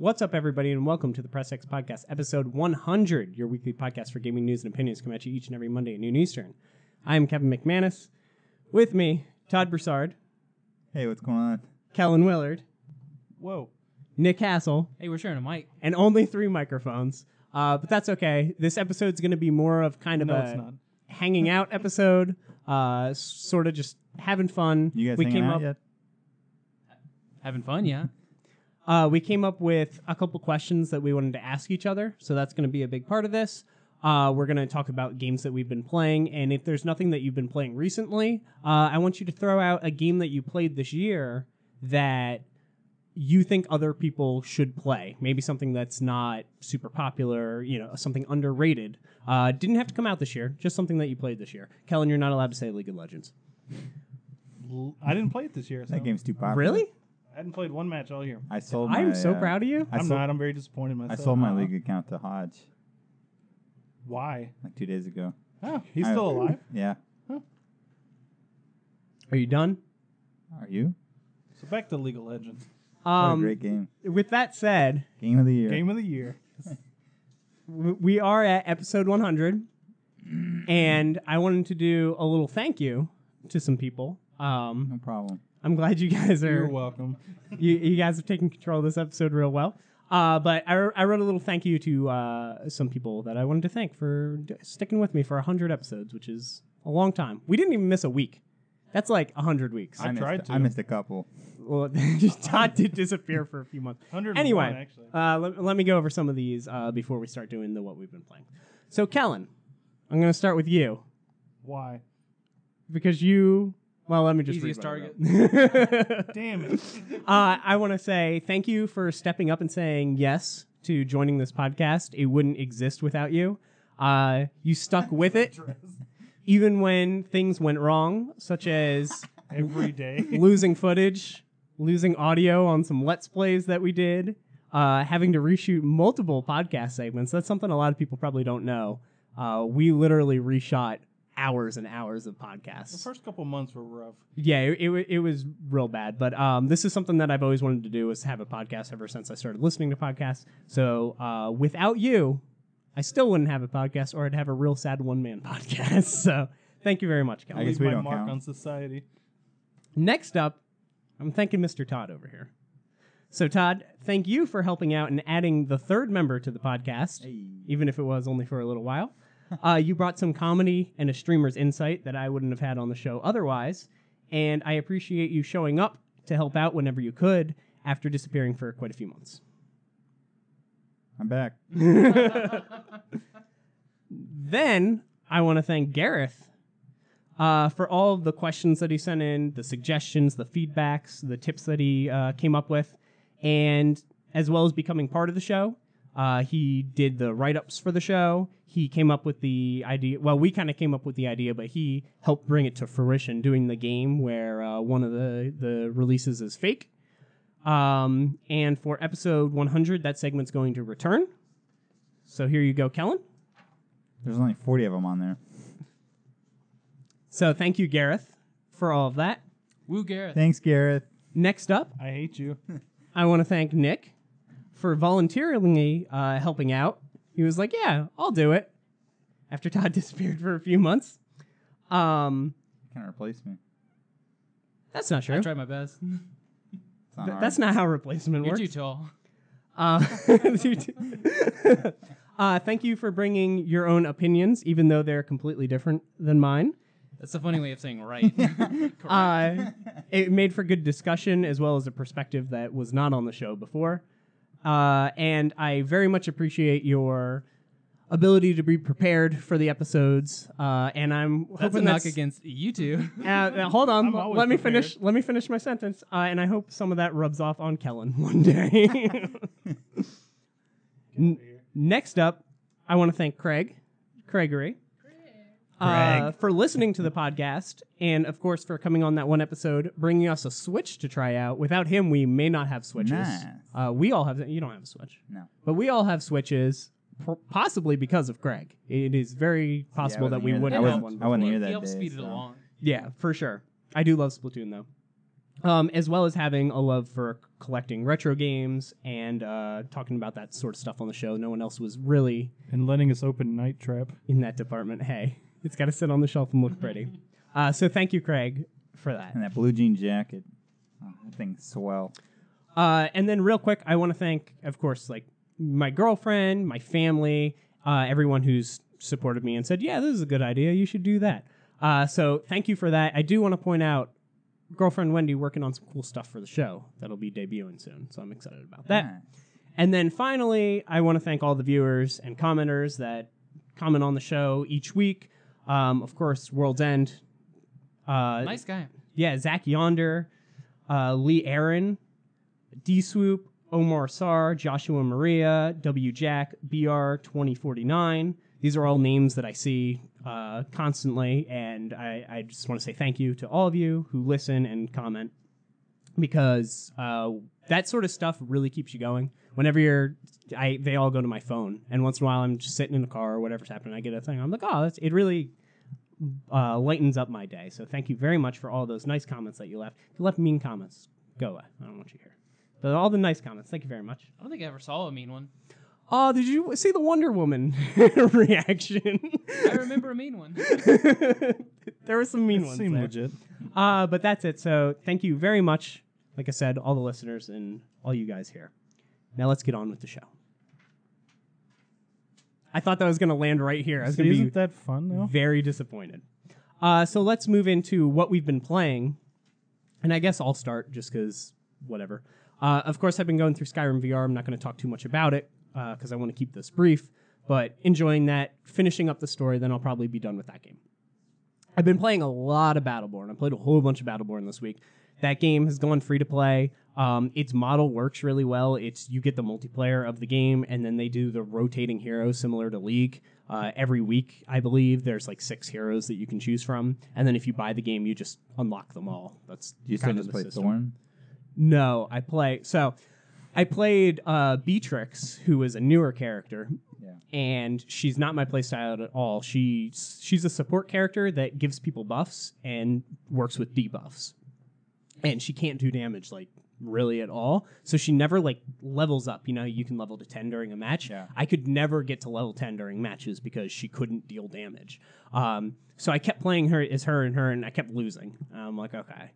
What's up, everybody, and welcome to the Press X Podcast, episode 100, your weekly podcast for gaming news and opinions, come at you each and every Monday at noon Eastern. I am Kevin McManus. With me, Todd Broussard. Hey, what's going on? Kellen Williard. Whoa. Nick Hassell. Hey, we're sharing a mic. And only 3 microphones. But that's okay. This episode's going to be more of kind of it's not. hanging out episode, sort of just having fun. You guys hanging out yet? Having fun, yeah. We came up with a couple questions that we wanted to ask each other, so that's going to be a big part of this. We're going to talk about games that we've been playing, and if there's nothing that you've been playing recently, I want you to throw out a game that you played this year that you think other people should play. Maybe something that's not super popular, something underrated. Didn't have to come out this year, just something that you played this year. Kellen, you're not allowed to say League of Legends. I didn't play it this year. So. That game's too popular. Really? I hadn't played one match all year. I'm so proud of you. I'm very disappointed in myself. I sold my league account to Hodge. Why? Like 2 days ago. Oh, he's still alive? Yeah. Huh. Are you done? Are you? So back to League of Legends. What a great game. With that said, Game of the year. Game of the year. we are at episode 100, and I wanted to do a little thank you to some people. No problem. I'm glad you guys are. You're welcome. You guys have taken control of this episode real well. But I wrote a little thank you to some people that I wanted to thank for sticking with me for 100 episodes, which is a long time. We didn't even miss a week. That's like 100 weeks. I tried to. I missed a couple. Well, Todd did disappear for a few months. 101, anyway, actually. let me go over some of these before we start doing what we've been playing. So, Kellen, I'm going to start with you. Why? Because you... Well, let me just Easiest target. Damn it. I want to say thank you for stepping up and saying yes to joining this podcast. It wouldn't exist without you. You stuck with it, even when things went wrong, such as every day losing footage, losing audio on some Let's Plays that we did, having to reshoot multiple podcast segments. That's something a lot of people probably don't know. We literally reshot hours and hours of podcasts. The first couple months were rough. Yeah, it was real bad. But this is something that I've always wanted to do, is have a podcast ever since I started listening to podcasts. So without you, I still wouldn't have a podcast, or I'd have a real sad one-man podcast. So thank you very much, Kellen. I guess Leave we my don't mark count. on society. Next up, I'm thanking Mr. Todd over here. So Todd, thank you for helping out and adding the 3rd member to the podcast, even if it was only for a little while. You brought some comedy and a streamer's insight that I wouldn't have had on the show otherwise, and I appreciate you showing up to help out whenever you could after disappearing for quite a few months. I'm back. Then I want to thank Gareth for all of the questions that he sent in, the suggestions, the feedbacks, the tips that he came up with, and as well as becoming part of the show. He did the write-ups for the show. He came up with the idea. Well, we kind of came up with the idea, but he helped bring it to fruition doing the game where one of the releases is fake. And for episode 100, that segment's going to return. So here you go, Kellen. There's only 40 of them on there. So thank you, Gareth, for all of that. Woo, Gareth. Thanks, Gareth. Next up, I hate you. I want to thank Nick for voluntarily helping out. He was like, yeah, I'll do it. After Todd disappeared for a few months. Can't replace me. That's not true. I tried my best. It's not hard. That's not how replacement You're works. too tall. Thank you for bringing your own opinions, even though they're completely different than mine. That's a funny way of saying right. It made for good discussion, as well as a perspective that was not on the show before. And I very much appreciate your ability to be prepared for the episodes. And I'm That's hoping a knock against you two. Hold on. I'm always Let me prepared. finish. Let me finish my sentence. And I hope some of that rubs off on Kellen one day. Next up, I want to thank Craigery. For listening to the podcast, and of course for coming on that one episode, bringing us a Switch to try out. Without him, we may not have Switches. Nice. We all have. You don't have a Switch. No. But we all have Switches, possibly because of Craig. It is very possible that we wouldn't have one. I wasn't before. here that He helped day. speed it so. along. Yeah, for sure. I do love Splatoon though. as well as having a love for collecting retro games and talking about that sort of stuff on the show. No one else was really And letting us open Night Trap. in that department. Hey, it's got to sit on the shelf and look pretty. So thank you, Craig, for that. And that blue jean jacket. Oh, that thing's swell. And then real quick, I want to thank, of course, like my girlfriend, my family, everyone who's supported me and said, yeah, this is a good idea. You should do that. So thank you for that. I do want to point out girlfriend Wendy working on some cool stuff for the show that'll be debuting soon. So I'm excited about that. Nice. And then finally, I want to thank all the viewers and commenters that comment on the show each week. Of course, World's End. Nice guy. Yeah, Zach Yonder, Lee Aaron, D Swoop, Omar Sar, Joshua Maria, W Jack, BR 2049. These are all names that I see constantly, and I just want to say thank you to all of you who listen and comment, because that sort of stuff really keeps you going. Whenever they all go to my phone, and once in a while I'm just sitting in the car or whatever's happening, I get a thing. I'm like, oh, it really lightens up my day. So thank you very much for all those nice comments that you left. If you left mean comments, go away. I don't want you here. But all the nice comments, thank you very much. I don't think I ever saw a mean one. Oh, did you see the Wonder Woman reaction? I remember a mean one. There were some mean ones Seemed there. legit. But that's it. So thank you very much, like I said, all the listeners and all you guys here. Now let's get on with the show. I thought that was going to land right here. I was going to be Isn't that fun, though? very disappointed. So let's move into what we've been playing. And I guess I'll start just because whatever. Of course, I've been going through Skyrim VR. I'm not going to talk too much about it because I want to keep this brief. But enjoying that, finishing up the story, then I'll probably be done with that game. I've been playing a lot of Battleborn. I played a whole bunch of Battleborn this week. That game has gone free to play. Its model works really well. You get the multiplayer of the game, and then they do the rotating heroes similar to League. Every week, I believe, there's like 6 heroes that you can choose from. And then if you buy the game, you just unlock them all. That's Do you still kind of just the play system. Thorn? No, I played Beatrix, who is a newer character. Yeah. And she's not my playstyle at all. She's a support character that gives people buffs and works with debuffs. And she can't do damage, like, really at all. So she never, like, levels up. You know, you can level to 10 during a match. Yeah. I could never get to level 10 during matches because she couldn't deal damage. So I kept playing her, and I kept losing. I'm like, okay.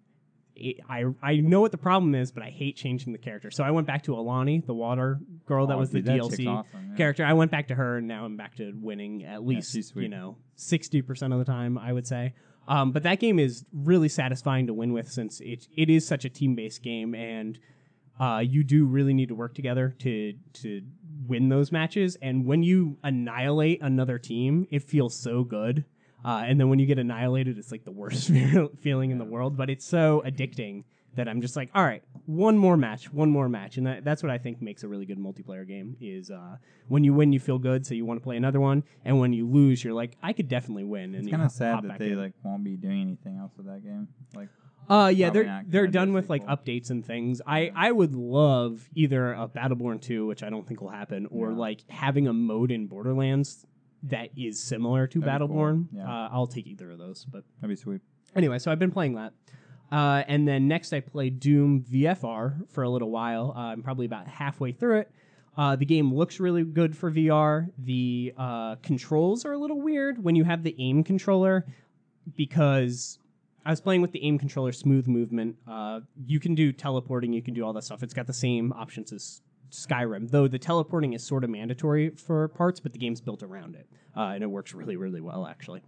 I know what the problem is, but I hate changing the character. So I went back to Alani, the water girl that was the dude, that chick's DLC awesome, yeah. character. I went back to her, and now I'm back to winning at least, she's sweet. 60% of the time, I would say. But that game is really satisfying to win with, since it is such a team-based game, and you do really need to work together to win those matches. And when you annihilate another team, it feels so good. And then when you get annihilated, it's like the worst feeling in the world. But it's so addicting that I'm just like, all right, one more match. And that's what I think makes a really good multiplayer game is when you win, you feel good, so you want to play another one. And when you lose, you're like, I could definitely win. And It's you kind of sad hop that back they in. like won't be doing anything else with that game. Like, Yeah, Probably not they're gonna do done a with like sequel. updates and things. I would love either a Battleborn 2, which I don't think will happen, or Yeah. like having a mode in Borderlands that is similar to That'd be cool. Battleborn. Yeah. I'll take either of those. But that'd be sweet. anyway, so I've been playing that. And then next I played Doom VFR for a little while. I'm probably about halfway through it. The game looks really good for VR. The controls are a little weird when you have the aim controller, because I was playing with the aim controller, smooth movement. You can do teleporting, you can do all that stuff. It's got the same options as Skyrim, though the teleporting is sort of mandatory for parts, but the game's built around it. And it works really, really well, actually.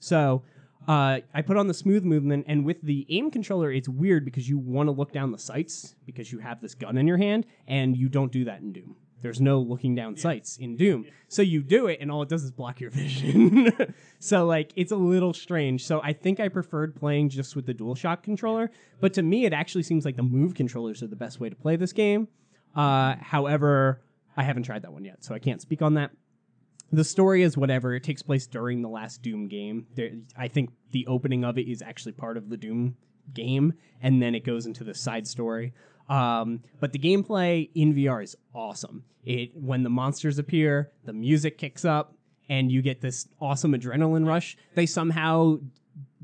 So I put on the smooth movement, and with the aim controller, it's weird because you want to look down the sights because you have this gun in your hand, and you don't do that in Doom. There's no looking down sights in Doom. So you do it, and all it does is block your vision. So, like, it's a little strange. So I think I preferred playing just with the DualShock controller, but to me, it actually seems like the Move controllers are the best way to play this game. However, I haven't tried that one yet, so I can't speak on that. The story is whatever. It takes place during the last Doom game. I think the opening of it is actually part of the Doom game, and then it goes into the side story. But the gameplay in VR is awesome. When the monsters appear, the music kicks up, and you get this awesome adrenaline rush. They somehow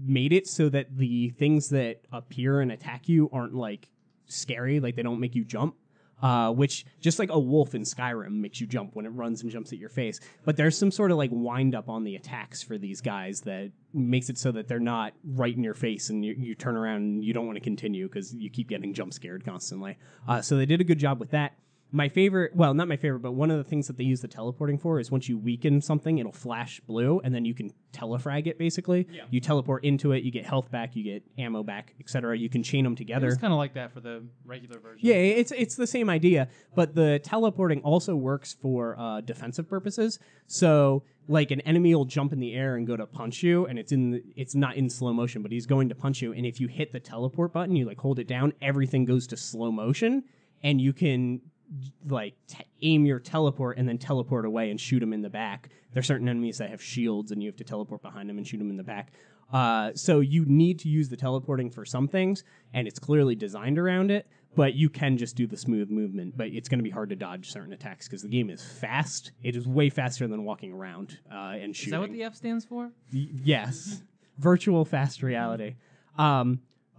made it so that the things that appear and attack you aren't like scary, like they don't make you jump. Which, just like a wolf in Skyrim, makes you jump when it runs and jumps at your face. But there's some sort of like wind up on the attacks for these guys that makes it so that they're not right in your face and you turn around and you don't want to continue because you keep getting jump scared constantly. So they did a good job with that. My favorite, well, not my favorite, but one of the things that they use the teleporting for is once you weaken something, it'll flash blue, and then you can telefrag it, basically. Yeah. You teleport into it, you get health back, you get ammo back, etc. You can chain them together. It's kind of like that for the regular version. Yeah, it's the same idea, but the teleporting also works for defensive purposes. So, like, an enemy will jump in the air and go to punch you, and it's not in slow motion, but he's going to punch you, and if you hit the teleport button, you, like, hold it down, everything goes to slow motion, and you can like aim your teleport and then teleport away and shoot them in the back. There are certain enemies that have shields and you have to teleport behind them and shoot them in the back. So you need to use the teleporting for some things, and it's clearly designed around it, but you can just do the smooth movement. But it's going to be hard to dodge certain attacks because the game is fast. It is way faster than walking around and shooting. Is that what the F stands for? Yes. Virtual fast reality.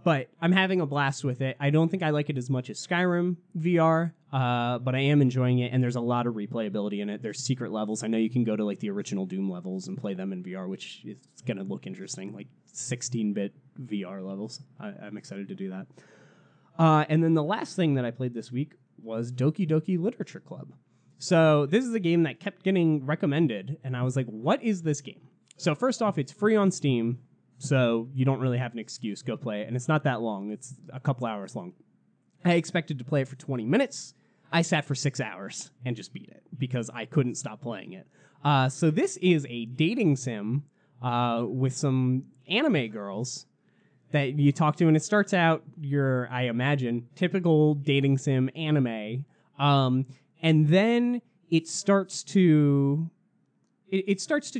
But I'm having a blast with it. I don't think I like it as much as Skyrim VR, but I am enjoying it, and there's a lot of replayability in it. There's secret levels. I know you can go to like the original Doom levels and play them in VR, which is going to look interesting, like 16-bit VR levels. I'm excited to do that. And then the last thing that I played this week was Doki Doki Literature Club. So this is a game that kept getting recommended, and I was like, what is this game? So first off, it's free on Steam. So you don't really have an excuse. Go play it. And it's not that long. It's a couple hours long. I expected to play it for 20 minutes. I sat for 6 hours and just beat it because I couldn't stop playing it. So this is a dating sim with some anime girls that you talk to. And it starts out your, I imagine, typical dating sim anime. And then it starts to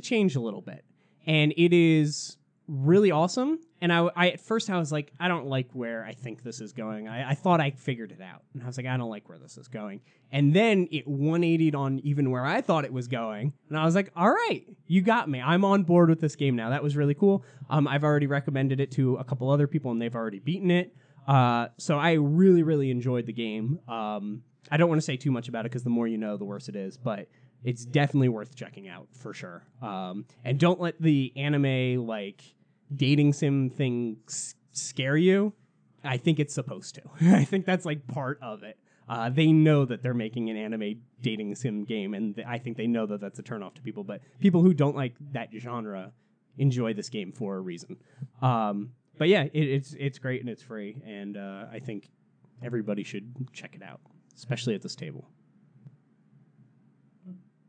change a little bit. And it is really awesome. And I at first I was like, I don't like where I think this is going. I thought I figured it out. And I was like, I don't like where this is going. And then it 180'd on even where I thought it was going. And I was like, all right, you got me. I'm on board with this game now. That was really cool. I've already recommended it to a couple other people and they've already beaten it. So I really, really enjoyed the game. I don't want to say too much about it because the more you know, the worse it is. But it's definitely worth checking out for sure. And don't let the anime like dating sim thing scare you. I think it's supposed to. I think that's like part of it. They know that they're making an anime dating sim game, and I think they know that that's a turnoff to people. But people who don't like that genre enjoy this game for a reason. But yeah, it's great and it's free, and I think everybody should check it out, especially at this table.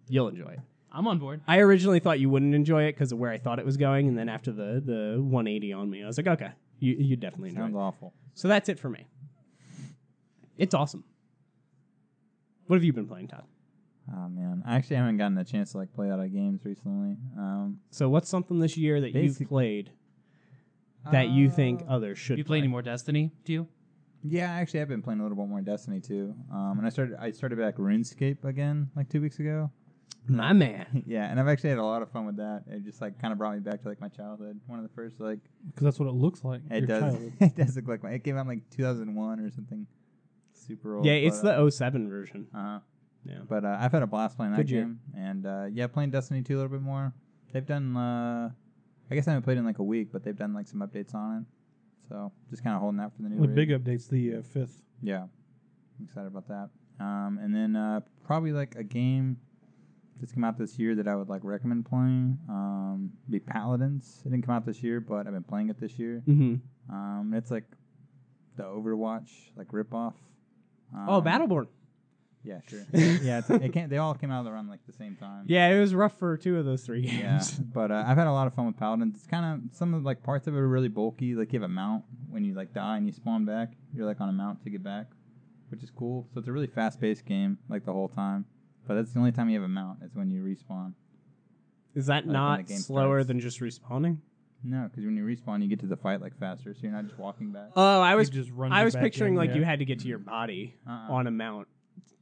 You'll enjoy it. I'm on board. I originally thought you wouldn't enjoy it because of where I thought it was going, and then after the 180 on me, I was like, okay, you definitely enjoy it. Sounds awful. So that's it for me. It's awesome. What have you been playing, Todd? Oh man, I actually haven't gotten a chance to like play a lot of games recently. So what's something this year that you've played that you think others should You play any more Destiny, do you? Yeah, actually, I've been playing a little bit more Destiny too. And I started back RuneScape again like 2 weeks ago. My man. Yeah, and I've actually had a lot of fun with that. It just like kind of brought me back to like my childhood. One of the first like Because that's what it looks like. it your does. childhood. It does look like it came out in like 2001 or something. Super old. Yeah, it's but, the 07 version. Yeah. But I've had a blast playing that Good year. game, and yeah, playing Destiny 2 a little bit more. They've done. I guess I haven't played in like a week, but they've done like some updates on it. So just kind of holding out for the new. The rig. big update's the 5th. Yeah, I'm excited about that. And then probably like a game that's come out this year that I would like recommend playing. Be Paladins. It didn't come out this year, but I've been playing it this year. Mm-hmm. It's like the Overwatch like ripoff. Battleborn. Yeah, sure. Yeah, they all came out around like the same time. Yeah, it was rough for 2 of those 3 games. Yeah, but I've had a lot of fun with Paladins. It's kind of some of like parts of it are really bulky. Like you have a mount when you like die and you spawn back. You're like on a mount to get back, which is cool. So it's a really fast-paced game like the whole time. But that's the only time you have a mount is when you respawn. Is that Like not when the game slower starts. than just respawning? No, because when you respawn, you get to the fight like faster, so you're not just walking back. Oh, I was just runs I you was back picturing in, like yeah. you had to get to your body on a mount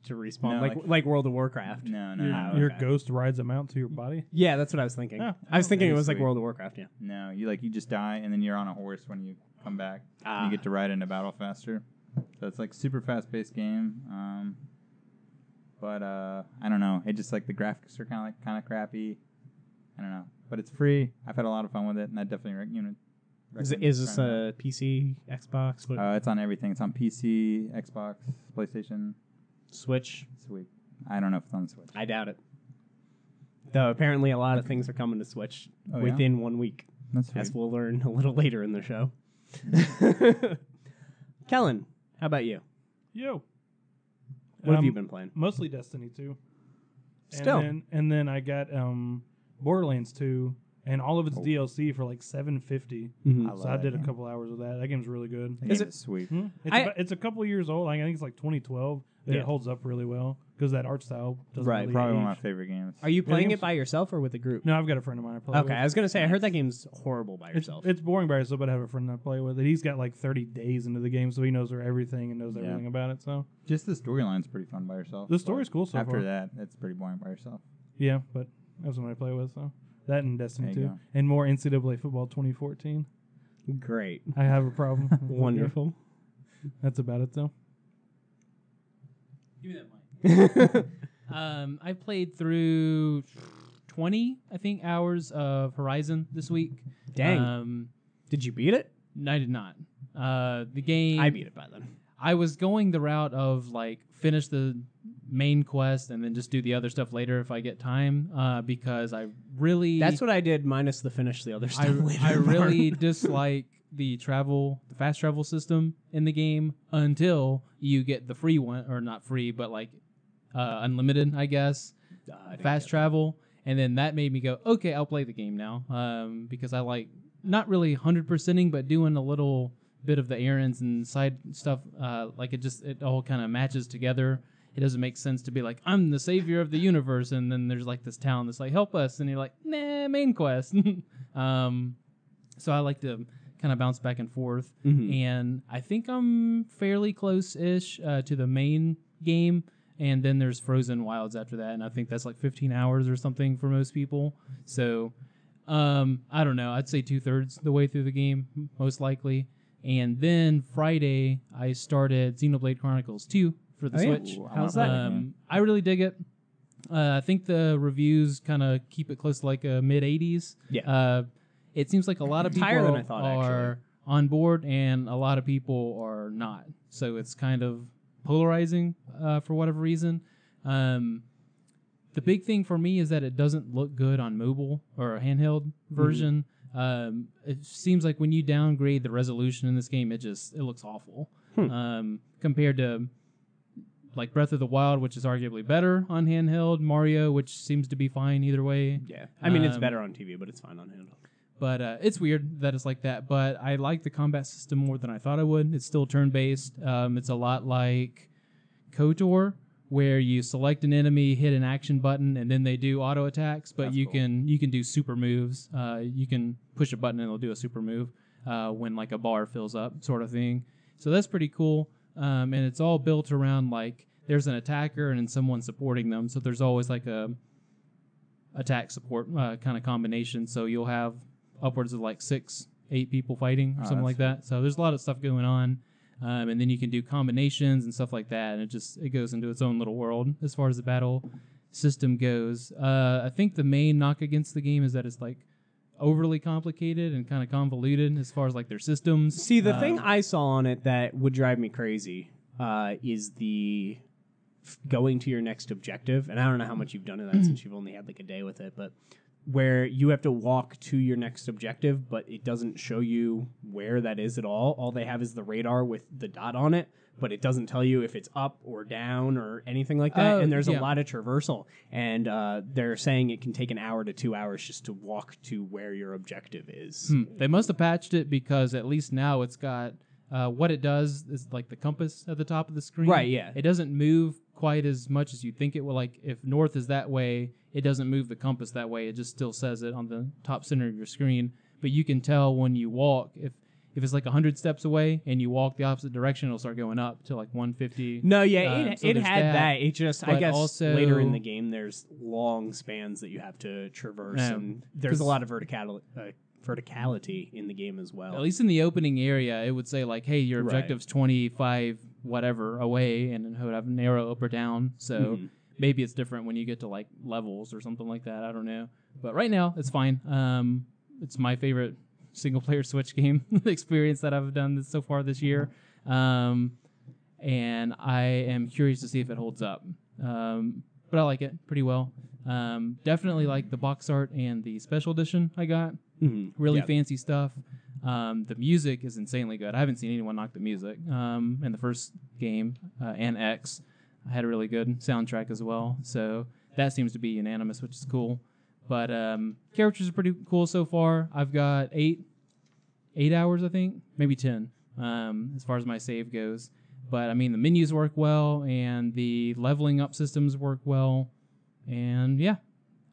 to respawn, No, like World of Warcraft. No, no, Your, no. your okay. ghost rides a mount to your body. Yeah, that's what I was thinking. Oh, I was thinking it Very was like sweet. World of Warcraft. Yeah. No, you just die and then you're on a horse when you come back. Ah. And you get to ride into battle faster. So it's like super fast paced game. But I don't know. It just like the graphics are kind of crappy. I don't know. But it's free. I've had a lot of fun with it, and I definitely recommend Is this trying it a PC, Xbox, what, out. It's on everything. It's on PC, Xbox, PlayStation, Switch? Switch. I don't know if it's on Switch. I doubt it. Though apparently a lot of things are coming to Switch Oh, yeah? within 1 week, That's sweet. as we'll learn a little later in the show. Kellen, how about you? Yo. What have you been playing? Mostly Destiny 2. Still. And then I got Borderlands 2 and all of its DLC for like $7.50. Mhm. I love So I that did a game. couple hours of that. That game's really good. That Is game it- sweet? It's a couple years old. I think it's like 2012. But Yeah. It holds up really well because that art style doesn't Right, really Probably one of my age. favorite games. Are you playing game's- it by yourself or with a group? No, I've got a friend of mine I play Okay, with. I was gonna say I heard that game's horrible by It's, yourself. it's boring by yourself, but I have a friend I play with. And he's got like 30 days into the game, so he knows everything and knows Yeah. everything about it. So Just the storyline's pretty fun by yourself. The story's but cool so After far. that, it's pretty boring by yourself. yeah, but that's what I play with. So that and Destiny There you 2 go. and more NCAA football 2014. Great. I have a problem. Wonderful. That's about it though. Give me that mic. I played through 20, I think, hours of Horizon this week. Dang. Did you beat it? No, I did not. The game. I beat it by then. I was going the route of like finish the main quest and then just do the other stuff later if I get time. Because I really That's what I did, minus the finish the other stuff later. I really dislike the fast travel system in the game until you get the free one, or not free, but like unlimited, I guess, fast travel. And then that made me go, okay, I'll play the game now, because I like not really 100%ing, but doing a little bit of the errands and side stuff. Like it all kind of matches together. It doesn't make sense to be like, I'm the savior of the universe, and then there's like this town that's like, help us, and you're like, nah, main quest. So I like to kind of bounce back and forth, and I think I'm fairly close-ish to the main game, and then there's Frozen Wilds after that, and I think that's like 15 hours or something for most people. So I don't know. I'd say 2/3 the way through the game, most likely. And then Friday, I started Xenoblade Chronicles 2 for the Oh, yeah. Switch. Ooh, I How's wanna that? play game. I really dig it. I think the reviews kind of keep it close to like a mid-80s. Yeah. It seems like a lot of people Higher than I thought, are actually. on board and a lot of people are not. So it's kind of polarizing for whatever reason. The big thing for me is that it doesn't look good on mobile or a handheld version. It seems like when you downgrade the resolution in this game, it looks awful compared to like Breath of the Wild, which is arguably better on handheld, Mario, which seems to be fine either way. Yeah. I mean, it's Um, better on TV, but it's fine on handle. But it's weird that it's like that. But I like the combat system more than I thought I would. It's still turn-based. It's a lot like KOTOR, where you select an enemy, hit an action button, and then they do auto attacks. But That's you cool. can do super moves. You can push a button and it'll do a super move when like a bar fills up, sort of thing. So that's pretty cool. And it's all built around like there's an attacker and then someone supporting them. So there's always like a attack support kind of combination. So you'll have upwards of like 6-8 people fighting or Oh, something like that's that. So there's a lot of stuff going on. And then you can do combinations and stuff like that, and it goes into its own little world as far as the battle system goes. I think the main knock against the game is that it's like overly complicated and kind of convoluted as far as like their systems. See, the thing I saw on it that would drive me crazy is the going to your next objective. And I don't know how much you've done of that since you've only had like a day with it, but where you have to walk to your next objective, but it doesn't show you where that is at all. All they have is the radar with the dot on it, but it doesn't tell you if it's up or down or anything like that. Oh, And there's yeah. a lot of traversal. And they're saying it can take an hour to 2 hours just to walk to where your objective is. They must have patched it because at least now it's got what it does is like the compass at the top of the screen. Right, yeah. It doesn't move quite as much as you think it will. Like if north is that way, it doesn't move the compass that way. It just still says it on the top center of your screen. But you can tell when you walk if it's like 100 steps away and you walk the opposite direction, it'll start going up to like 150. No, yeah, So it there's had that. It just, I But guess, also- later in the game, there's long spans that you have to traverse, and there's a lot of verticality in the game as well. At least in the opening area, it would say like, hey, your Right. objective's 25 whatever away, and it would have an arrow up or down. So maybe it's different when you get to like levels or something like that. I don't know. But right now, it's fine. It's my favorite single-player Switch game experience that I've done so far this year. And I am curious to see if it holds up. But I like it pretty well. Definitely like the box art and the special edition I got. Really fancy stuff. The music is insanely good. I haven't seen anyone knock the music. In the first game, and X, I had a really good soundtrack as well. So that seems to be unanimous, which is cool. But characters are pretty cool so far. I've got 8 hours, I think, maybe 10, as far as my save goes. But I mean, the menus work well, and the leveling up systems work well. And yeah,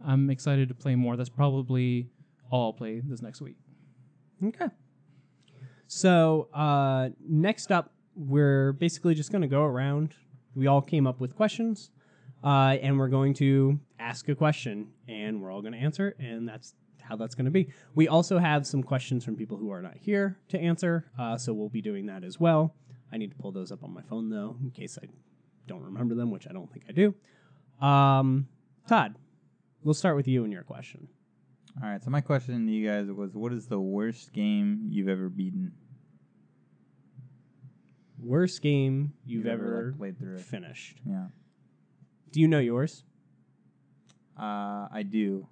I'm excited to play more. That's probably all I'll play this next week. Okay. So next up, we're basically just going to go around. We all came up with questions, and we're going to ask a question, and we're all going to answer it, and that's how that's going to be. We also have some questions from people who are not here to answer, so we'll be doing that as well. I need to pull those up on my phone, though, in case I don't remember them, which I don't think I do. Todd, we'll start with you and your question. All right, so my question to you guys was, what is the worst game you've ever beaten? Worst game you've ever like, played through it? finished. Yeah. Do you know yours? I do.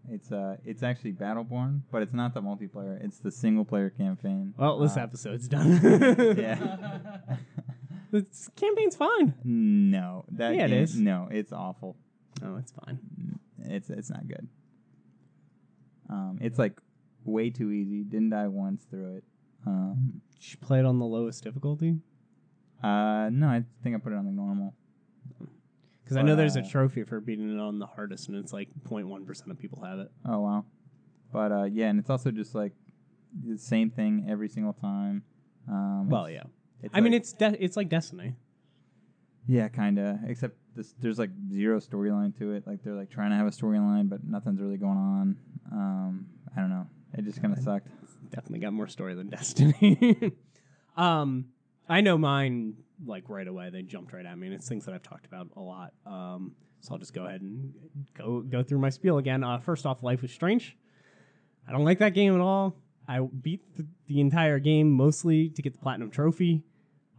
It's actually Battleborn, but it's not the multiplayer. It's the single player campaign. Well, this episode's done. Yeah. This campaign's fine. No, that Yeah, it game, is. No, it's awful. Oh, it's fine. It's not good. It's like way too easy. Didn't die once through it. Did you play it on the lowest difficulty? No, I think I put it on the normal. Because I know there's a trophy for beating it on the hardest, and it's like 0.1% of people have it. Oh wow. But yeah, and it's also just like the same thing every single time. Well, yeah. It's I mean, like- it's like Destiny. Yeah, kinda. Except there's like zero storyline to it. Like they're like trying to have a storyline, but nothing's really going on. I don't know. It just kind of sucked. Definitely got more story than Destiny. I know mine like right away. They jumped right at me, and it's things that I've talked about a lot. So I'll just go ahead and go through my spiel again. First off, Life is Strange. I don't like that game at all. I beat the entire game mostly to get the Platinum Trophy.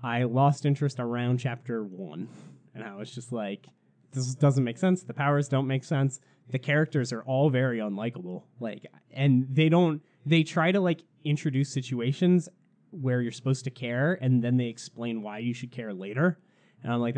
I lost interest around Chapter 1, and I was just like, this doesn't make sense. The powers don't make sense. The characters are all very unlikable. Like, and they try to like introduce situations where you're supposed to care, and then they explain why you should care later. And I'm like,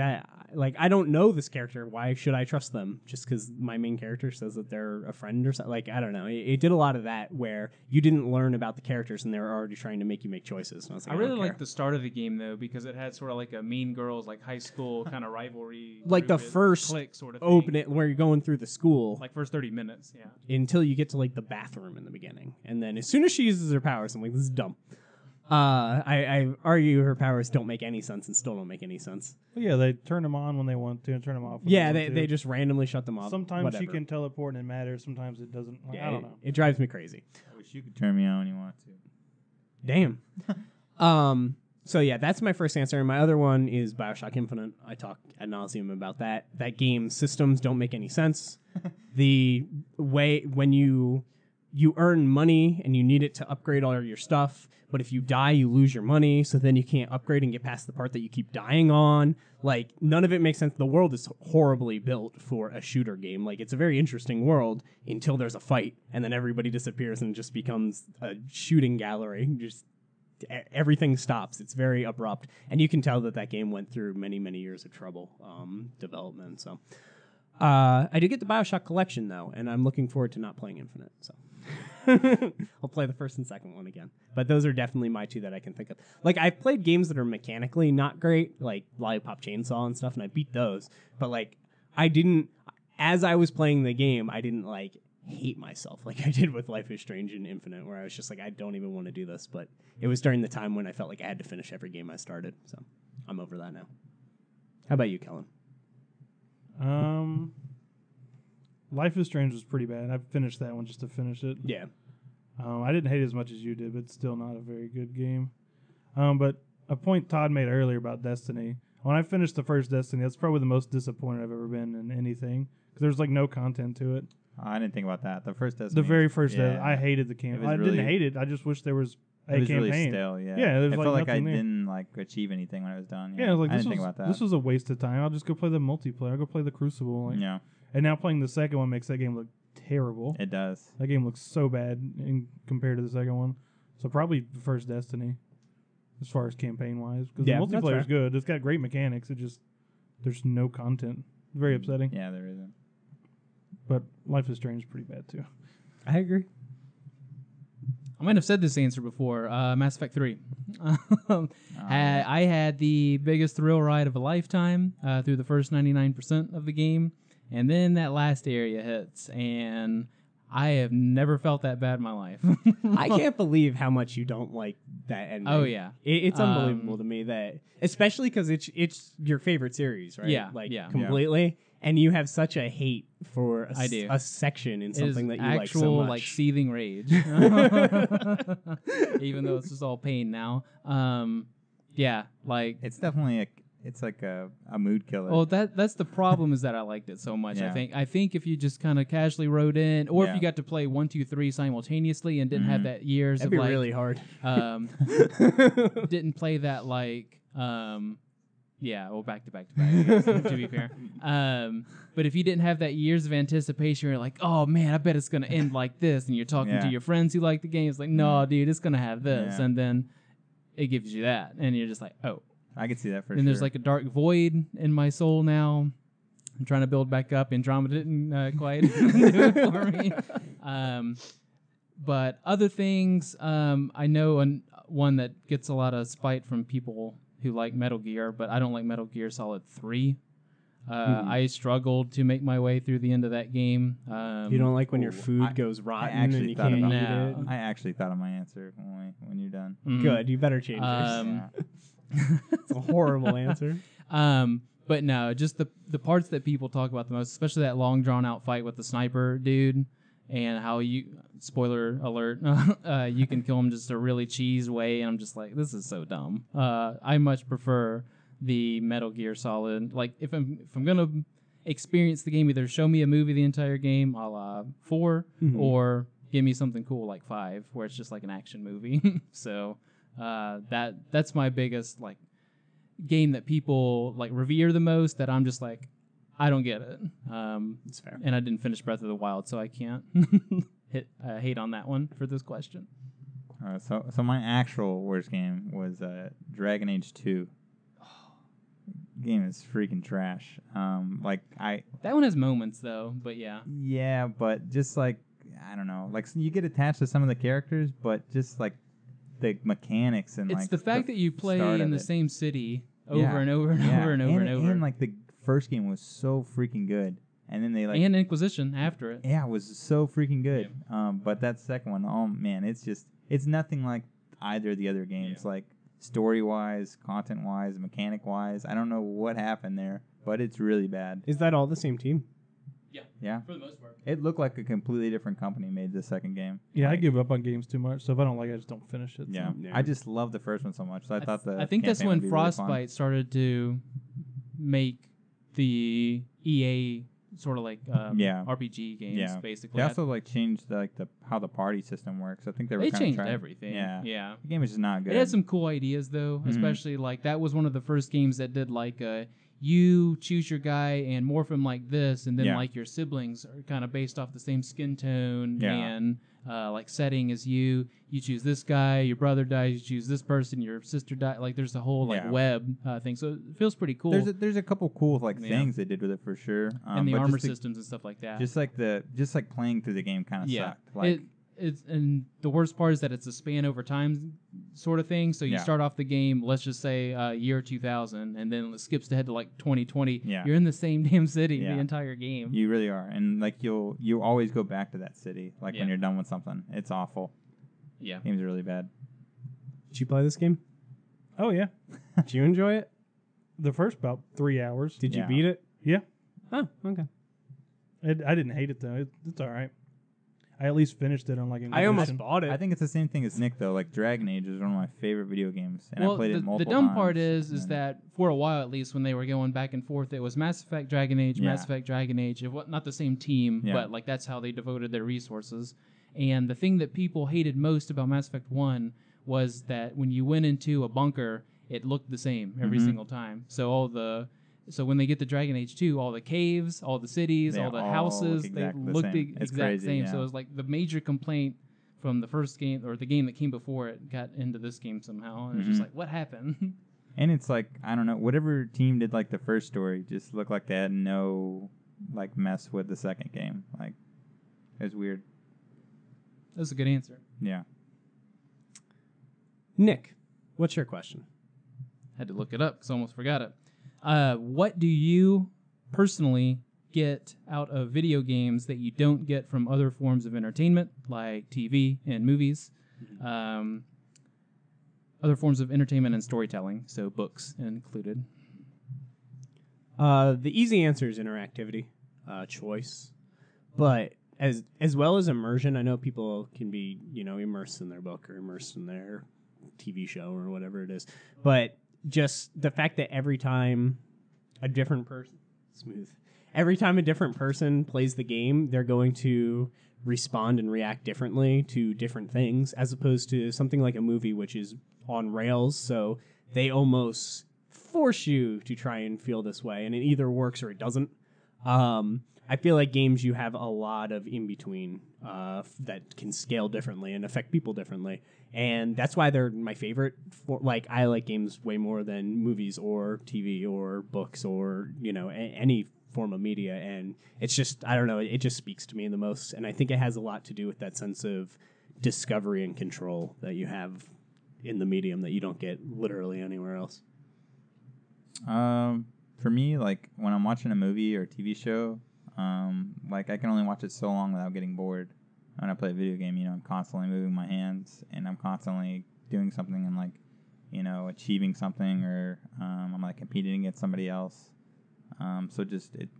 I don't know this character. Why should I trust them? Just because my main character says that they're a friend or something? Like, I don't know. It did a lot of that where you didn't learn about the characters, and they were already trying to make you make choices. And I was like, I really don't like care. the start of the game though, because it had sort of like a Mean Girls, like high school kind of rivalry. Like the rooted first click sort of thing. open it where you're going through the school, like first 30 minutes. Yeah. until you get to like the bathroom in the beginning, and then as soon as she uses her powers, I'm like, this is dumb. I argue her powers don't make any sense and still don't make any sense. Well, yeah, they turn them on when they want to and turn them off when Yeah, they want they to. just randomly shut them off. Sometimes whatever. she can teleport and it matters. Sometimes it doesn't. Like, Yeah, I don't know. It drives me crazy. I wish you could turn me on when you want to. Damn. So yeah, that's my first answer. And my other one is BioShock Infinite. I talk ad nauseum about that. That game's systems don't make any sense. The way when you earn money and you need it to upgrade all your stuff, but if you die, you lose your money, so then you can't upgrade and get past the part that you keep dying on. Like, none of it makes sense. The world is horribly built for a shooter game. Like, it's a very interesting world until there's a fight, and then everybody disappears and it just becomes a shooting gallery. Just everything stops. It's very abrupt, and you can tell that game went through many, many years of trouble development. So, I did get the BioShock collection though, and I'm looking forward to not playing Infinite. So, I'll play the first and second one again. But those are definitely my two that I can think of. Like, I've played games that are mechanically not great, like Lollipop Chainsaw and stuff, and I beat those. But like, I didn't. As I was playing the game, I didn't like hate myself like I did with Life is Strange and Infinite, where I was just like, I don't even want to do this. But it was during the time when I felt like I had to finish every game I started. So I'm over that now. How about you, Kellen? Life is Strange was pretty bad. I finished that one just to finish it. Yeah. I didn't hate it as much as you did, but still not a very good game. But a point Todd made earlier about Destiny. When I finished the first Destiny, that's probably the most disappointed I've ever been in anything. Because there's like no content to it. I didn't think about that. The first Destiny. The very first yeah. I hated the campaign. I really, didn't hate it. I just wish there was a it was campaign. really stale, yeah. Yeah, there was I felt like I nothing there. didn't like achieve anything when I was done. Yeah, I was like, I didn't think about that. this was a waste of time. I'll just go play the multiplayer. I'll go play the Crucible. Like, yeah, and now playing the second one makes that game look terrible. it does. That game looks so bad compared to the second one. So probably the first Destiny, as far as campaign wise, because Yeah, the that's multiplayer is fair. good. It's got great mechanics. It just there's no content. Very upsetting. Yeah, there isn't. But Life is Strange is pretty bad too. I agree. I might have said this answer before. Mass Effect 3. I had the biggest thrill ride of a lifetime through the first 99% of the game, and then that last area hits, and I have never felt that bad in my life. I can't believe how much you don't like that ending. Oh, yeah. It's unbelievable to me that, especially because it's your favorite series, right? Yeah, Like, yeah. completely. And you have such a hate for I do. a section in It something is that you like so actual, much. like, seething rage. Even though it's just all pain now. Yeah, like... It's definitely it's like a mood killer. Well, that's the problem is that I liked it so much. Yeah. I think if you just kind of casually wrote in, or if Yeah. you got to play 1, 2, 3 simultaneously and didn't have that years That'd of be like really hard. didn't play that like yeah, well back to back, I guess, to be fair. But if you didn't have that years of anticipation, you're like, oh man, I bet it's gonna end like this, and you're talking to Yeah. your friends who like the game. It's like, no, dude, it's gonna have this, Yeah. and then it gives you that, and you're just like, oh. I can see that for And sure. there's like a dark void in my soul now. I'm trying to build back up. Andromeda didn't quite do it for me. But other things, I know one that gets a lot of spite from people who like Metal Gear, but I don't like Metal Gear Solid 3. I struggled to make my way through the end of that game. You don't like when your Ooh, food goes rotten actually and you thought can't about eat that. it? I actually thought of my answer when you're done. Mhm. Good. You better change yours. Um, It's a horrible answer. But no, just the parts that people talk about the most, especially that long drawn out fight with the sniper dude, and how you, spoiler alert, you can kill him just a really cheese way, and I'm just like, this is so dumb. I much prefer the Metal Gear Solid. Like if I'm gonna experience the game, either show me a movie the entire game, a la 4, or give me something cool like 5, where it's just like an action movie. So that's my biggest like game that people like revere the most, that I'm just like, I don't get it. It's fair. And I didn't finish Breath of the Wild, so I can't hate on that one for this question. So my actual worst game was Dragon Age 2. Game is freaking trash. That one has moments though, but yeah. Yeah, but just like, I don't know, like you get attached to some of the characters, but just like the mechanics and It's like the fact that you play start in of the it. same city over Yeah. and over and Yeah. over and over and over. And like the first game was so freaking good, and then they like And Inquisition after it. yeah, it was so freaking good. But that second one, oh man, it's nothing like either of the other games. Like story wise, content wise, mechanic wise, I don't know what happened there, but it's really bad. Is that all the same team? Yeah, For the most part. it looked like a completely different company made the second game. Yeah, I give up on games too much. So if I don't like it, I just don't finish it. So. Yeah, Yeah. I just love the first one so much. So I thought I think that's campaign when would be really fun. Frostbite started to make the EA sort of like RPG games, Yeah. basically. They also like changed how the party system works. I think they were They kind of changed trying. everything. Yeah. The game is just not good. It had some cool ideas though, especially like that was one of the first games that did like you choose your guy and morph him like this, and then Yeah. like your siblings are kind of based off the same skin tone Yeah. and like setting as you. You choose this guy, your brother dies, you choose this person, your sister dies. Like there's a whole like Yeah. web thing, so it feels pretty cool. There's a couple cool like Yeah. things they did with it for sure. And the but armor just systems and stuff like that. Just playing through the game kind of yeah, sucked. Like it's and the worst part is that it's a span over time sort of thing. So you Yeah. start off the game, let's just say year 2000, and then it skips ahead to like 2020. Yeah. You're in the same damn city Yeah. the entire game. You really are, and like you always go back to that city. Like Yeah. when you're done with something, it's awful. Yeah. Game's really bad. Did you play this game? Oh yeah, Did you enjoy it? the first about 3 hours. Did you Yeah. beat it? Yeah, Oh, okay. I didn't hate it though. It's all right. I at least finished it on like. I almost Inquisition. bought it. I think it's the same thing as Nick though. Like Dragon Age is one of my favorite video games, and I played it the multiple dumb times. part is and- that for a while at least, when they were going back and forth, it was Mass Effect, Dragon Age, Yeah. Mass Effect, Dragon Age. It was not the same team, Yeah. but like that's how they devoted their resources. And the thing that people hated most about Mass Effect 1 was that when you went into a bunker, it looked the same every Mhm. single time. So when they get to Dragon Age 2, all the caves, all the cities, They all the all houses, look they exactly the look same. the It's exact crazy, same. yeah. So it was like the major complaint from the first game or the game that came before it got into this game somehow. And it's just Mhm. like, what happened? And it's like, I don't know, whatever team did like the first story just looked like they had no like mess with the second game. Like it was weird. That's a good answer. Yeah. Nick, what's your question? Had to look it up because I almost forgot it. What do you personally get out of video games that you don't get from other forms of entertainment, like TV and movies? Other forms of entertainment and storytelling, so books included. The easy answer is interactivity, choice, but as well as immersion. I know people can be immersed in their book or immersed in their TV show or whatever it is, but just the fact that every time a different person plays the game, they're going to respond and react differently to different things, as opposed to something like a movie, which is on rails. So they almost force you to try and feel this way, and it either works or it doesn't. I feel like games, you have a lot of in between that can scale differently and affect people differently, and that's why they're my favorite. I like games way more than movies or TV or books or any form of media, and it's just, I don't know, it just speaks to me the most, and I think it has a lot to do with that sense of discovery and control that you have in the medium that you don't get literally anywhere else. For me, like when I'm watching a movie or TV show, like I can only watch it so long without getting bored. When I play a video game, I'm constantly moving my hands and I'm constantly doing something and like, achieving something, or I'm like competing against somebody else. So just it's,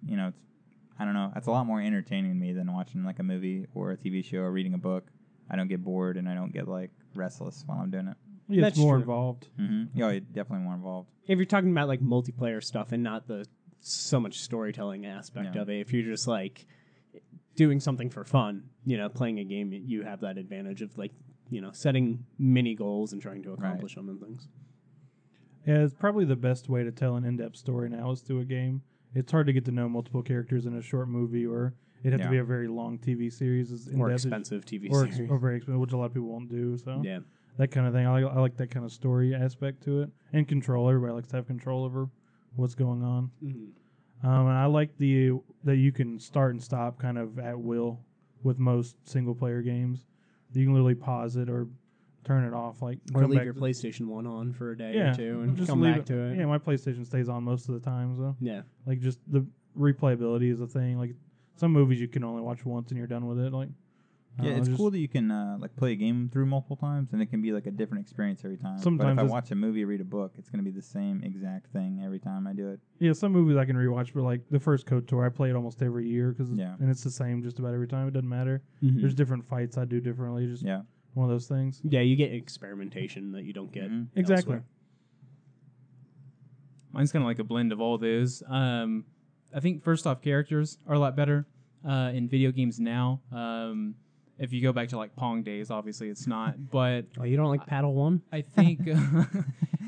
I don't know. It's a lot more entertaining to me than watching like a movie or a TV show or reading a book. I don't get bored and I don't get like restless while I'm doing it. Yeah, That's it's more true. involved. Mm-hmm. Yeah, you're definitely more involved. If you're talking about like multiplayer stuff and not the so much storytelling aspect Yeah. of it, if you're just like doing something for fun, playing a game, you have that advantage of like, setting mini goals and trying to accomplish them and things. Yeah, it's probably the best way to tell an in-depth story now is through a game. It's hard to get to know multiple characters in a short movie, or it'd have to Yeah. be a very long TV series. As Or in-depth as- expensive TV or, series. or very expensive, which a lot of people won't do. So Yeah. that kind of thing. I like that kind of story aspect to it, and control. Everybody likes to have control over what's going on. Mhm. And I like that you can start and stop kind of at will with most single player games. You can literally pause it or turn it off, like Or come leave back your to- PlayStation 1 on for a day yeah, or two and just come leave back to it. Yeah, my PlayStation stays on most of the time, so Yeah. like just the replayability is a thing. Like some movies you can only watch once and you're done with it. Like I Yeah, don't know, it's just- cool that you can like play a game through multiple times, and it can be like a different experience every time. but Sometimes if I it's- watch a movie or read a book, it's going to be the same exact thing every time I do it. Yeah, some movies I can rewatch, but like the first KOTOR, I play it almost every year Yeah. and it's the same just about every time. It doesn't matter. Mhm. There's different fights I do differently. Just Yeah. one of those things. Yeah, you get experimentation that you don't get Mhm. Exactly. elsewhere. Mine's kind of like a blend of all those. I think first off, characters are a lot better in video games now. If you go back to like Pong days, obviously it's not. But Oh, you don't like Paddle 1? I think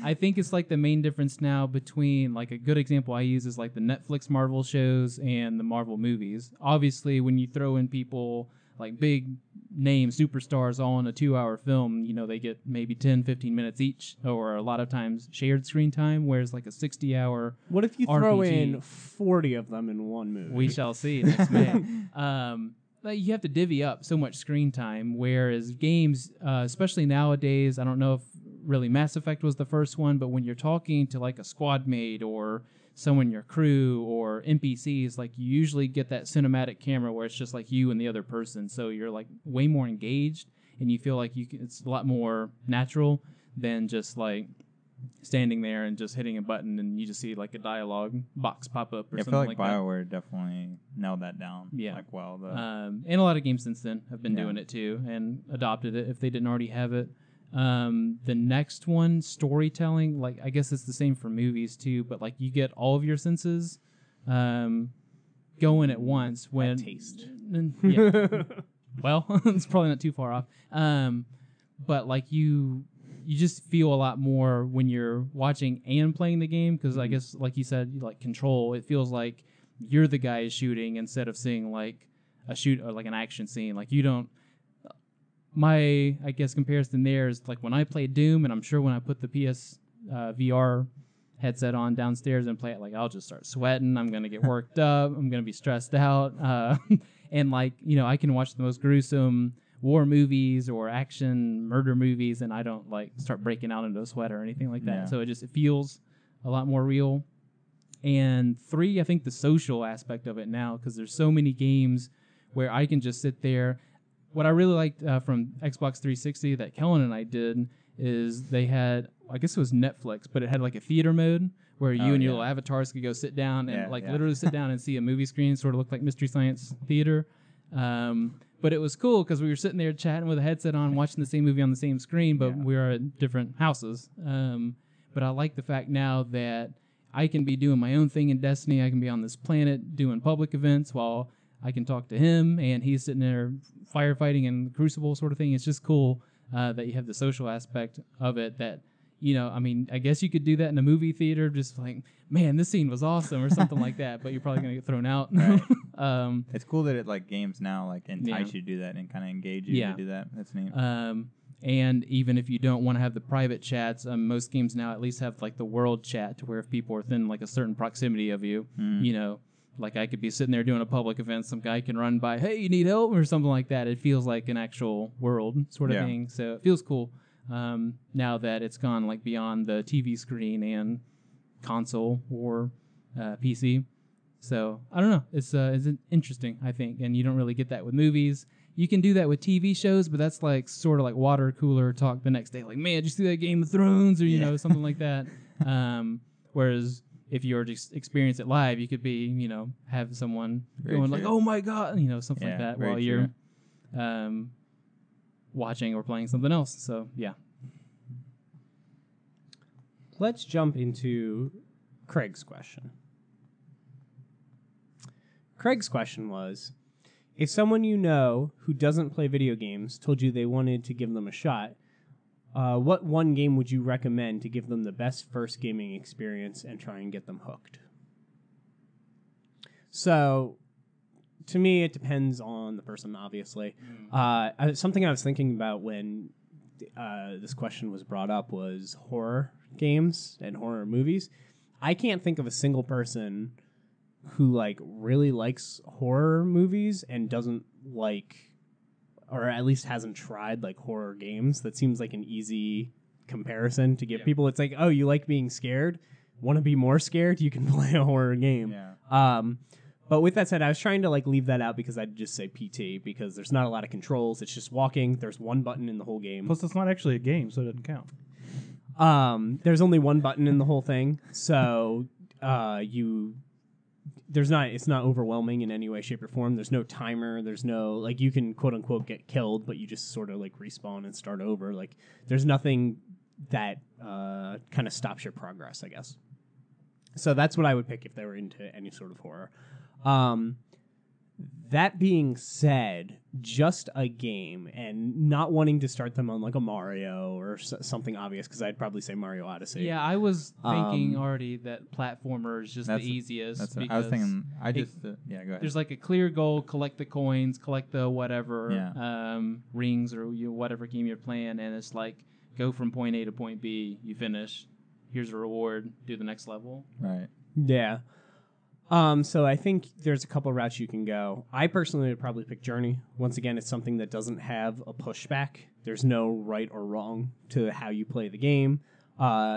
I think it's like the main difference now between, like, a good example I use is like the Netflix Marvel shows and the Marvel movies. Obviously, when you throw in people like big name superstars all in a 2-hour film, they get maybe 10, 15 minutes each, or a lot of times shared screen time, whereas like a 60-hour What if you throw RPG. in 40 of them in one movie? we shall see next May. But you have to divvy up so much screen time, whereas games, especially nowadays, I don't know if really Mass Effect was the first one, but when you're talking to like a squad mate or someone in your crew or NPCs, like you usually get that cinematic camera where it's just like you and the other person, so you're like way more engaged and you feel like it's a lot more natural than just like standing there and just hitting a button and you just see like a dialogue box pop up or something like that. I feel like BioWare definitely nailed that down. Yeah. Like, well, and a lot of games since then have been doing it too and adopted it if they didn't already have it. The next one, storytelling, like I guess it's the same for movies too, but like you get all of your senses going at once when taste. Yeah. Well, it's probably not too far off. But like you just feel a lot more when you're watching and playing the game because I guess like you said, like Control, it feels like you're the guy shooting instead of seeing like a shoot or like an action scene. Like you don't. My I guess comparison there is like when I play Doom, and I'm sure when I put the PS VR headset on downstairs and play it, like I'll just start sweating. I'm gonna get worked up. I'm gonna be stressed out. And like I can watch the most gruesome war movies or action murder movies, and I don't like start breaking out into a sweat or anything like that. Yeah. So it feels a lot more real. And 3, I think the social aspect of it now, because there's so many games where I can just sit there. What I really liked from Xbox 360 that Kellen and I did is they had, I guess it was Netflix, but it had like a theater mode where you and your little avatars could go sit down and literally sit down and see a movie screen, sort of looked like Mystery Science Theater. But it was cool because we were sitting there chatting with a headset on, watching the same movie on the same screen, but we were at different houses. But I like the fact now that I can be doing my own thing in Destiny. I can be on this planet doing public events while I can talk to him, and he's sitting there firefighting in the Crucible sort of thing. It's just cool that you have the social aspect of it that, I mean, I guess you could do that in a movie theater, just like, man, this scene was awesome or something like that, but you're probably going to get thrown out. Right. It's cool that it like games now like entice you to do that and kind of engage you to do that. That's neat. And even if you don't want to have the private chats, most games now at least have like the world chat to where if people are within like a certain proximity of you, like I could be sitting there doing a public event, some guy can run by, hey, you need help or something like that. It feels like an actual world sort of thing. So it feels cool now that it's gone like beyond the TV screen and console or PC. So I don't know. It's interesting, I think, and you don't really get that with movies. You can do that with TV shows, but that's like sort of like water cooler talk the next day. Like, man, did you see that Game of Thrones or something like that? Whereas if you were to experience it live, you could be, have someone going like, oh my God, something like that while you're watching or playing something else. So, yeah. Let's jump into Craig's question. Craig's question was, if someone you know who doesn't play video games told you they wanted to give them a shot, what one game would you recommend to give them the best first gaming experience and try and get them hooked? So, to me, it depends on the person, obviously. Something I was thinking about when this question was brought up was horror games and horror movies. I can't think of a single person who like really likes horror movies and doesn't like, or at least hasn't tried like horror games. That seems like an easy comparison to give people. It's like, oh, you like being scared? Want to be more scared? You can play a horror game. Yeah. But with that said, I was trying to like leave that out because I'd just say PT because there's not a lot of controls. It's just walking. There's one button in the whole game. Plus, it's not actually a game, so it doesn't count. There's only one button in the whole thing, so it's not overwhelming in any way, shape, or form. There's no timer. There's no, like, you can quote unquote get killed, but you just sort of like respawn and start over. Like, there's nothing that kind of stops your progress, I guess. So that's what I would pick if they were into any sort of horror. That being said, just a game and not wanting to start them on like a Mario or something obvious, because I'd probably say Mario Odyssey. Yeah, I was thinking already that platformer is just the easiest. I was thinking, go ahead. There's like a clear goal, collect the coins, collect the whatever, rings or whatever game you're playing, and it's like go from point A to point B, you finish, here's a reward, do the next level. Right. Yeah. So I think there's a couple routes you can go. I personally would probably pick Journey. Once again, it's something that doesn't have a pushback. There's no right or wrong to how you play the game.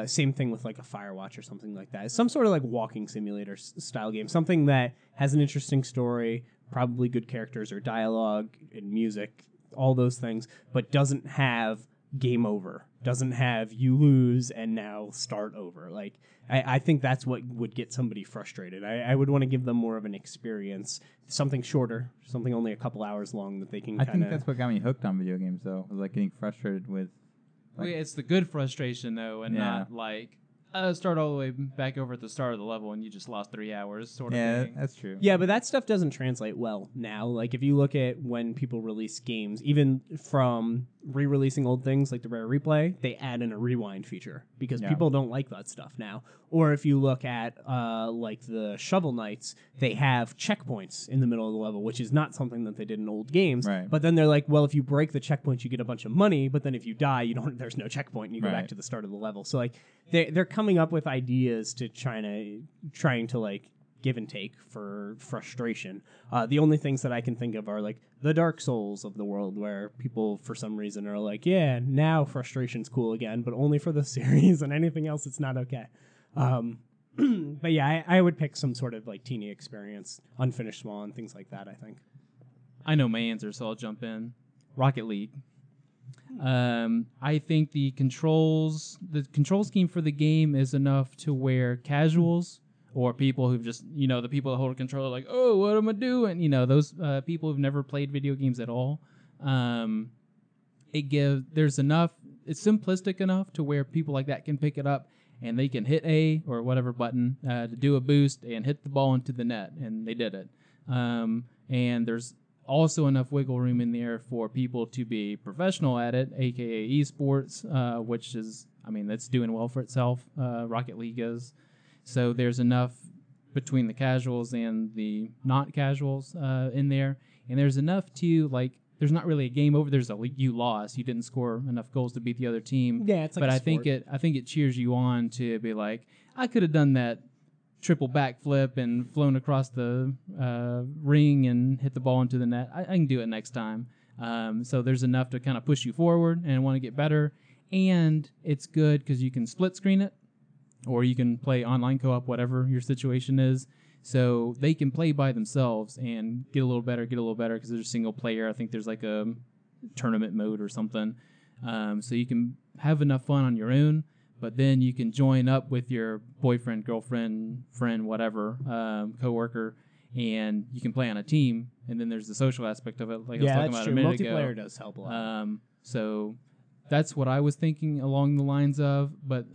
Same thing with like a Firewatch or something like that. It's some sort of like walking simulator style game. Something that has an interesting story, probably good characters or dialogue and music, all those things, but doesn't have game over. Doesn't have you lose and now start over. Like I think that's what would get somebody frustrated. I would want to give them more of an experience, something shorter, something only a couple hours long that they can I think that's what got me hooked on video games, though. Was like getting frustrated with. Well, yeah, it's the good frustration though, and not like start all the way back over at the start of the level and you just lost 3 hours sort of thing. Yeah, that's true. Yeah, but that stuff doesn't translate well now. Like if you look at when people release games, even from re-releasing old things like the Rare Replay, they add in a rewind feature because people don't like that stuff now. Or if you look at like the Shovel Knights, they have checkpoints in the middle of the level, which is not something that they did in old games. Right. But then they're like, well, if you break the checkpoints, you get a bunch of money. But then if you die, you don't. There's no checkpoint, and you go back to the start of the level. So like they're coming up with ideas to trying to like give and take for frustration. The only things that I can think of are like the Dark Souls of the world, where people for some reason are like, yeah, now frustration's cool again, but only for the series, and anything else it's not okay. But yeah, I would pick some sort of like teeny experience, Unfinished Swan, things like that, I think. I know my answer, so I'll jump in. Rocket League. I think the control scheme for the game is enough to where casuals or people who've just, the people that hold a controller like, oh, what am I doing? Those people who've never played video games at all. There's enough, it's simplistic enough to where people like that can pick it up and they can hit A or whatever button to do a boost and hit the ball into the net, and they did it. And there's also enough wiggle room in there for people to be professional at it, aka esports, which is, that's doing well for itself. Rocket League is. So there's enough between the casuals and the not casuals in there, and there's enough to like. There's not really a game over. There's you lost. You didn't score enough goals to beat the other team. Yeah, it's like but a sport. I think it cheers you on to be like, I could have done that triple backflip and flown across the ring and hit the ball into the net. I can do it next time. So there's enough to kind of push you forward and want to get better. And it's good because you can split screen it, or you can play online co-op, whatever your situation is. So they can play by themselves and get a little better because there's single player. I think there's like a tournament mode or something. So you can have enough fun on your own, but then you can join up with your boyfriend, girlfriend, friend, whatever, coworker, and you can play on a team. And then there's the social aspect of it, like I was talking about a minute ago. Multiplayer does help a lot. So that's what I was thinking along the lines of, but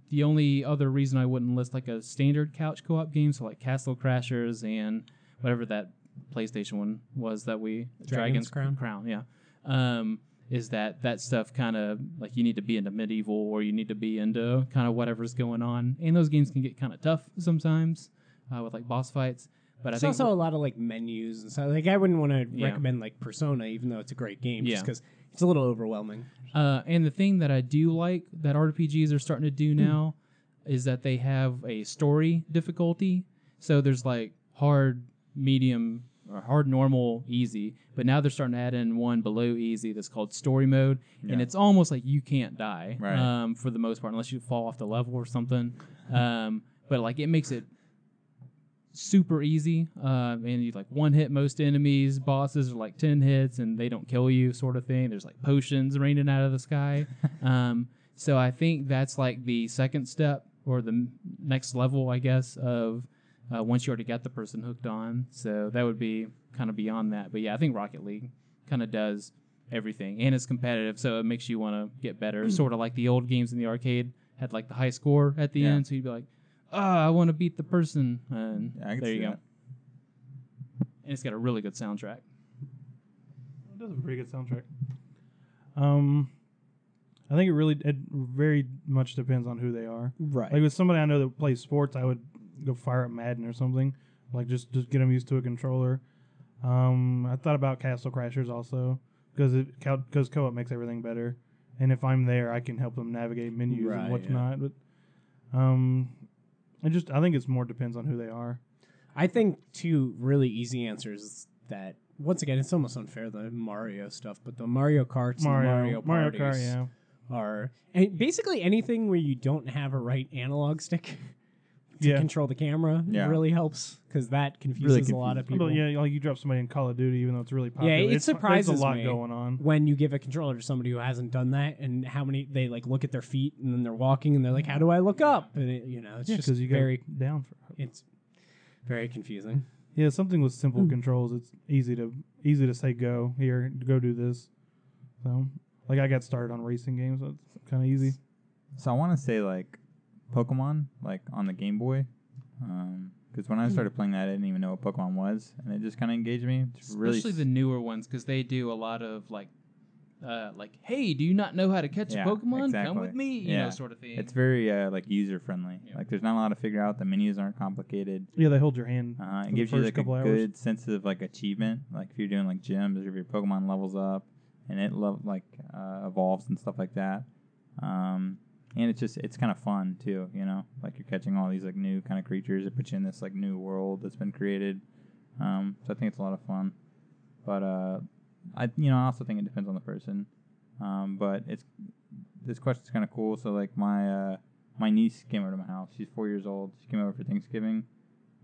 the only other reason I wouldn't list like a standard couch co-op game, so like Castle Crashers and whatever that PlayStation one was that we Dragon's Crown, is that stuff kind of like you need to be into medieval or you need to be into kind of whatever's going on, and those games can get kind of tough sometimes with like boss fights. But There's I think also a lot of like menus and stuff. Like I wouldn't want to recommend like Persona, even though it's a great game, just because it's a little overwhelming. And the thing that I do like that RPGs are starting to do now is that they have a story difficulty. So there's like hard, medium, or hard, normal, easy. But now they're starting to add in one below easy that's called story mode. And it's almost like you can't die for the most part, unless you fall off the level or something. But like it makes it super easy, and you like one hit most enemies. Bosses are like 10 hits and they don't kill you, sort of thing. There's like potions raining out of the sky. So I think that's like the second step or the next level, I guess, of once you already got the person hooked on. So that would be kind of beyond that. But yeah, I think Rocket League kind of does everything, and it's competitive, so it makes you want to get better. Sort of like the old games in the arcade had like the high score at the end, so you'd be like, I want to beat the person. And there you go. And it's got a really good soundtrack. It does have a pretty good soundtrack. I think it very much depends on who they are. Right. Like with somebody I know that plays sports, I would go fire up Madden or something. Like just get them used to a controller. I thought about Castle Crashers also because co-op makes everything better. And if I'm there, I can help them navigate menus and whatnot. But I think it's more depends on who they are. I think two really easy answers that, once again, it's almost unfair, the Mario stuff, but the Mario Karts and the Mario Parties Kart, yeah. are and basically anything where you don't have a right analog stick to control the camera really helps, because that confuses a lot of people. But yeah, like you drop somebody in Call of Duty, even though it's really popular. Yeah, it surprises there's a lot me going on when you give a controller to somebody who hasn't done that, and how many they like look at their feet and then they're walking and they're like, "How do I look up?" And it's just because you very go down for it's very confusing. Yeah, something with simple controls. It's easy to say go here, go do this. So, like I got started on racing games, so it's kind of easy. So I want to say like Pokemon, like on the Game Boy, because when I started playing that, I didn't even know what Pokemon was, and it just kind of engaged me. It's Especially the newer ones, because they do a lot of like, hey, do you not know how to catch a Pokemon? Exactly. Come with me, you know, sort of thing. It's very like user friendly. Yeah. Like there's not a lot to figure out. The menus aren't complicated. Yeah, they hold your hand. It gives you like a good sense of like achievement. Like if you're doing like gyms, or if your Pokemon levels up, and it evolves and stuff like that. And it's kind of fun too, you know, like you're catching all these like new kind of creatures that put you in this like new world that's been created. So I think it's a lot of fun, but I also think it depends on the person. But this question's kind of cool. So like my niece came over to my house. She's 4 years old. She came over for Thanksgiving,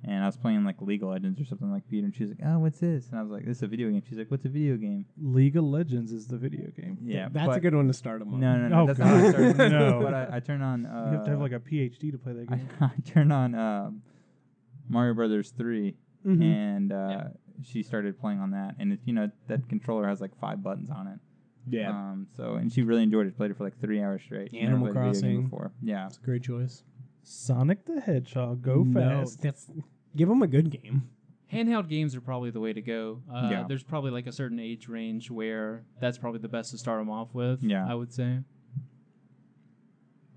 and I was playing like League of Legends or something like Peter, and she's like, "Oh, what's this?" And I was like, "This is a video game." She's like, "What's a video game?" League of Legends is the video game. Yeah, that's a good one to start them on. No, Oh, that's God. not how I started. No. But I turn on. You have to have like a PhD to play that game. I turned on Mario Brothers 3, and she started playing on that, and that controller has like 5 buttons on it. Yeah. And she really enjoyed it. Played it for like 3 hours straight. She never Animal played a video game Crossing. before. Yeah. It's a great choice. Sonic the Hedgehog, go fast. Give them a good game. Handheld games are probably the way to go. Yeah. There's probably like a certain age range where that's probably the best to start them off with. Yeah. I would say.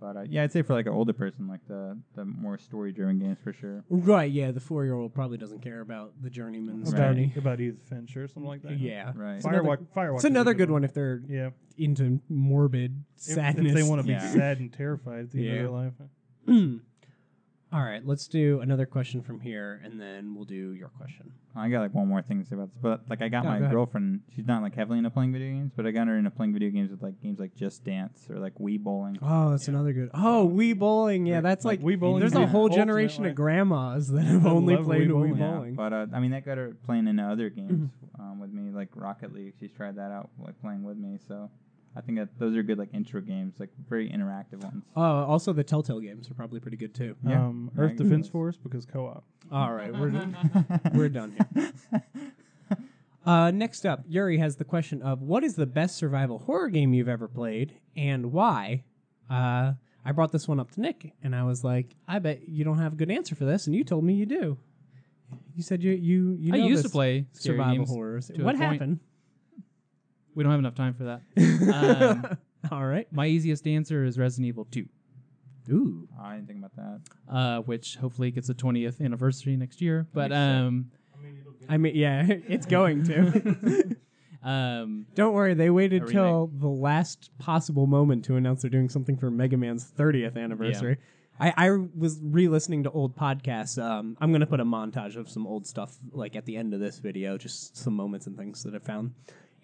But I'd say for like an older person, like the more story-driven games for sure. Right, yeah, the 4-year-old probably doesn't care about the journeyman's Right. journey. About Edith Fincher or something like that. Yeah. Right. Firewatch. It's another good one if they're Yeah. into morbid sadness. If they want to be Yeah. sad and terrified at the end of their life. All right, let's do another question from here, and then we'll do your question. I got like one more thing to say about this, but like I got Oh, my go ahead. girlfriend. She's not like heavily into playing video games, but I got her into playing video games with like games like Just Dance or like Wii Bowling. Oh, that's another good. Oh, Wii Bowling. Yeah, that's like Wii Bowling there's is a the whole ultimate generation way. of grandmas that have only love played Wii Wii Bowling. Bowling. But I mean that got her playing into other games with me, like Rocket League. She's tried that out, like playing with me. So I think that those are good like intro games, like very interactive ones. Also, the Telltale games are probably pretty good too. Yeah. Earth I agree Defense with Force because co-op. All right, we're done here. Next up, Yuri has the question of what is the best survival horror game you've ever played and why? I brought this one up to Nick, and I was like, I bet you don't have a good answer for this, and you told me you do. You said you know I used to this play scary survival games horrors. to a What point. happened? We don't have enough time for that. All right. My easiest answer is Resident Evil 2, Ooh. I didn't think about that. which hopefully gets a 20th anniversary next year. But I mean, yeah, it's going to. Don't worry, they waited A till the last possible moment to announce they're doing something for Mega Man's 30th anniversary. I was re-listening to old podcasts. I'm going to put a montage of some old stuff like at the end of this video, just some moments and things that I found.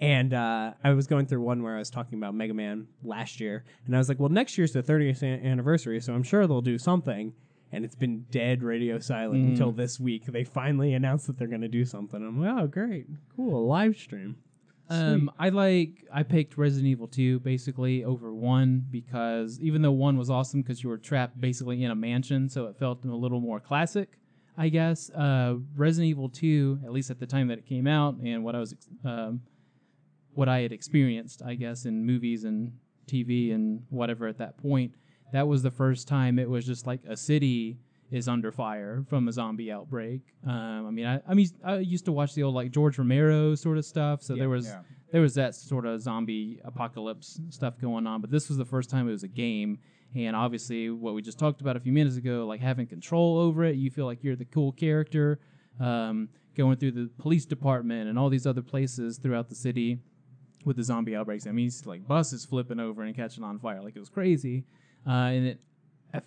And I was going through one where I was talking about Mega Man last year, and I was like, well, next year's the 30th anniversary, so I'm sure they'll do something. And it's been dead radio silent until this week. They finally announced that they're going to do something. I'm like, oh, great. Cool, live stream. I picked Resident Evil 2 basically over 1 because even though 1 was awesome because you were trapped basically in a mansion, so it felt a little more classic, I guess. Resident Evil 2, at least at the time that it came out, and what I had experienced, I guess, in movies and TV and whatever at that point, that was the first time it was just like a city is under fire from a zombie outbreak. I used to watch the old like George Romero sort of stuff, so there was that sort of zombie apocalypse stuff going on. But this was the first time it was a game, and obviously what we just talked about a few minutes ago, like having control over it, you feel like you're the cool character, going through the police department and all these other places throughout the city with the zombie outbreaks. I mean, it's like buses flipping over and catching on fire, like it was crazy, I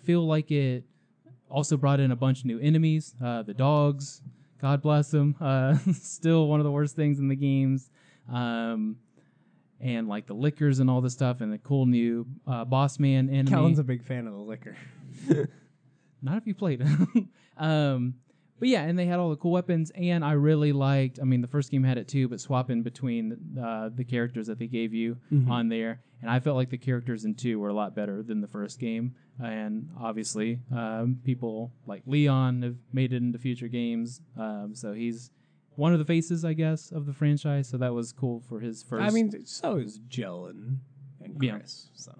feel like it Also brought in a bunch of new enemies. The dogs, God bless them, still one of the worst things in the games. And like the liquors and all this stuff, and the cool new boss man enemy. Kellen's a big fan of the liquor. Not if you played. But yeah, and they had all the cool weapons, and I really liked. I mean, the first game had it too, but swapping between the characters that they gave you on there, and I felt like the characters in 2 were a lot better than the first game. And obviously, people like Leon have made it into future games, so he's one of the faces, I guess, of the franchise. So that was cool for his first. I mean, so is Jill and Chris. So.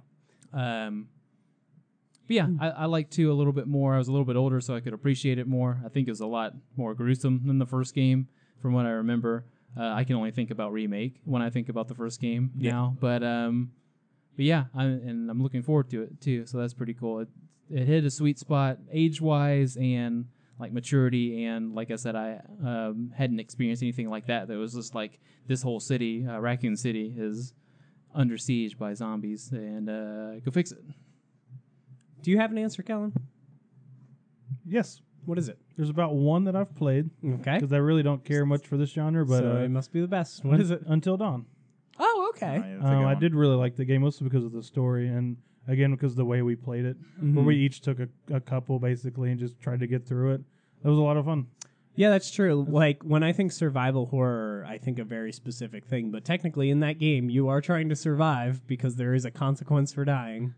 But yeah, I like 2 a little bit more. I was a little bit older, so I could appreciate it more. I think it was a lot more gruesome than the first game, from what I remember. I can only think about Remake when I think about the first game now. But yeah, I'm looking forward to it too. So that's pretty cool. It hit a sweet spot age-wise and like maturity, and like I said, I hadn't experienced anything like that. That was just like this whole city, Raccoon City, is under siege by zombies, and go fix it. Do you have an answer, Kellen? Yes. What is it? There's about one that I've played. Okay. Because I really don't care much for this genre, but so it must be the best. What is it? Until Dawn. Oh, okay. Oh, yeah, that's a good I one. did really like the game, mostly because of the story, and again because of the way we played it, where we each took a couple basically and just tried to get through it. That was a lot of fun. Yeah, that's true. Like, when I think survival horror, I think a very specific thing. But technically, in that game, you are trying to survive because there is a consequence for dying.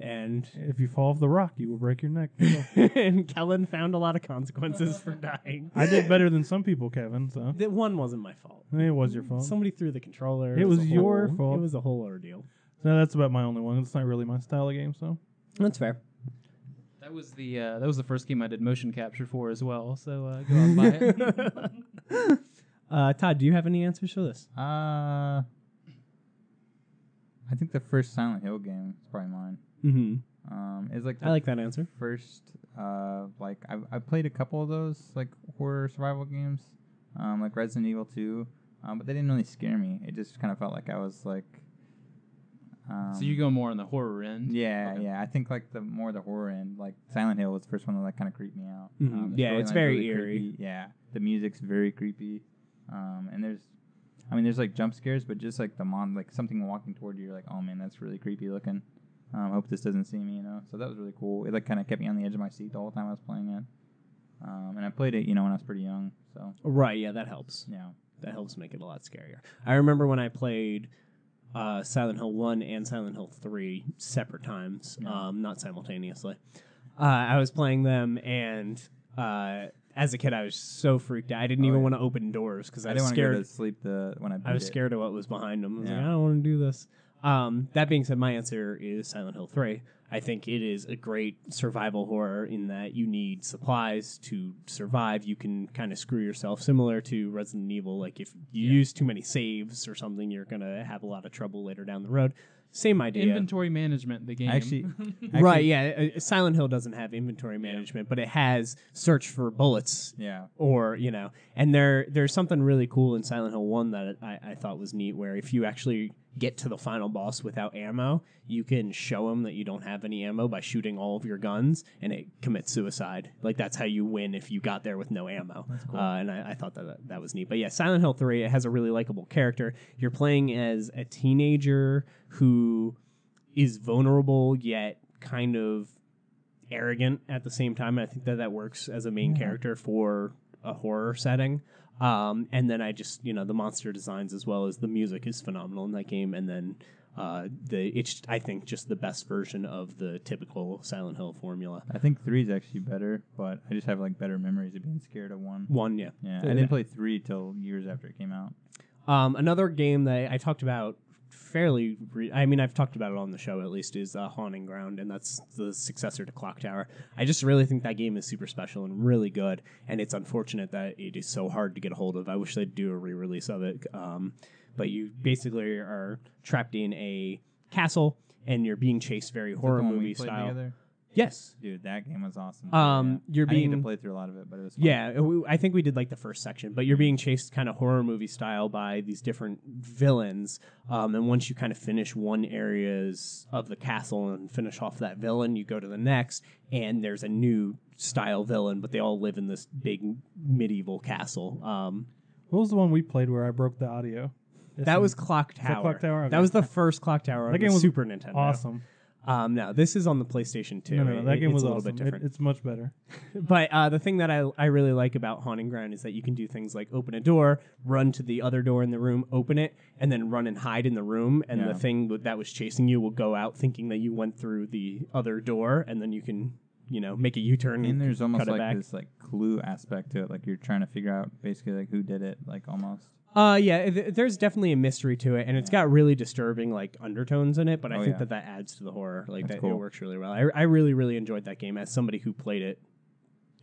And If you fall off the rock, you will break your neck. and Kellen found a lot of consequences for dying. I did better than some people, Kevin. So That one wasn't my fault. it was your fault. Somebody threw the controller. It was a your whole- fault. It was a whole ordeal. So that's about my only one. It's not really my style of game. So That's fair. That was the first game I did motion capture for as well. So go out and buy it. Todd, do you have any answers for this? I think the first Silent Hill game is probably mine. Mm-hmm. It's like I like that answer. first. Like I played a couple of those like horror survival games, like Resident Evil 2, but they didn't really scare me. It just kind of felt like I was like. So you go more on the horror end. Yeah, Okay. yeah. I think like the horror end, like Silent Hill was the first one that like kind of creeped me out. Mhm. Yeah, it's storyline's very really eerie. creepy. Yeah, the music's very creepy. And there's like jump scares, but just like like something walking toward you, you're like, oh man, that's really creepy looking. Hope this doesn't see me, you know. So that was really cool. It like kind of kept me on the edge of my seat the whole time I was playing it. And I played it, when I was pretty young. So Right, yeah, that helps. yeah. That helps make it a lot scarier. I remember when I played Silent Hill 1 and Silent Hill 3 separate times, not simultaneously. I was playing them, and as a kid, I was so freaked out. I didn't even want to open doors because I was didn't want to scared. go to sleep when I beat I was it. scared of what was behind them. I was like, Yeah. I don't want to do this. That being said, my answer is Silent Hill 3. I think it is a great survival horror in that you need supplies to survive. You can kind of screw yourself, similar to Resident Evil. Like if you use too many saves or something, you're going to have a lot of trouble later down the road. Same idea. Inventory management, the game. Actually, Right, yeah. Silent Hill doesn't have inventory management, but it has search for bullets. Yeah. Or, and there's something really cool in Silent Hill 1 that I thought was neat, where if you actually get to the final boss without ammo, you can show him that you don't have any ammo by shooting all of your guns, and it commits suicide. Like, that's how you win if you got there with no ammo. That's cool. And I thought that was neat. But yeah, Silent Hill 3, it has a really likable character. You're playing as a teenager who is vulnerable, yet kind of arrogant at the same time. And I think that works as a main character for a horror setting. And then I just, the monster designs as well as the music is phenomenal in that game. And then it's, I think, just the best version of the typical Silent Hill formula. I think 3 is actually better, but I just have like better memories of being scared of 1. 1, yeah. Yeah, I didn't play 3 till years after it came out. Another game that I talked about I've talked about it on the show at least, is Haunting Ground, and that's the successor to Clock Tower. I just really think that game is super special and really good, and it's unfortunate that it is so hard to get a hold of. I wish they'd do a re-release of it. But you basically are trapped in a castle, and you're being chased very horror The one we movie played style. together? Yes. Dude, that game was awesome. You're I didn't get to being play through a lot of it, but it was fun. yeah. I think we did like the first section, but you're being chased kind of horror movie style by these different villains. And once you kind of finish one areas of the castle and finish off that villain, you go to the next, and there's a new style villain, but they all live in this big medieval castle. What was the one we played where I broke the audio? That was Clock Tower. Clock Tower? Okay. That was the first Clock Tower on That game the was Super Nintendo. awesome. No, this is on the PlayStation 2. No, that game it's was a little awesome. bit different. It's much better. But the thing that I really like about Haunting Ground is that you can do things like open a door, run to the other door in the room, open it, and then run and hide in the room. And the thing that was chasing you will go out thinking that you went through the other door, and then you can, make a U-turn. And there's almost cut it like back. this like clue aspect to it. Like you're trying to figure out basically like who did it, like almost. There's definitely a mystery to it, and it's got really disturbing like undertones in it. But I think yeah. that adds to the horror. Like That's that, cool. it works really well. I really, really enjoyed that game as somebody who played it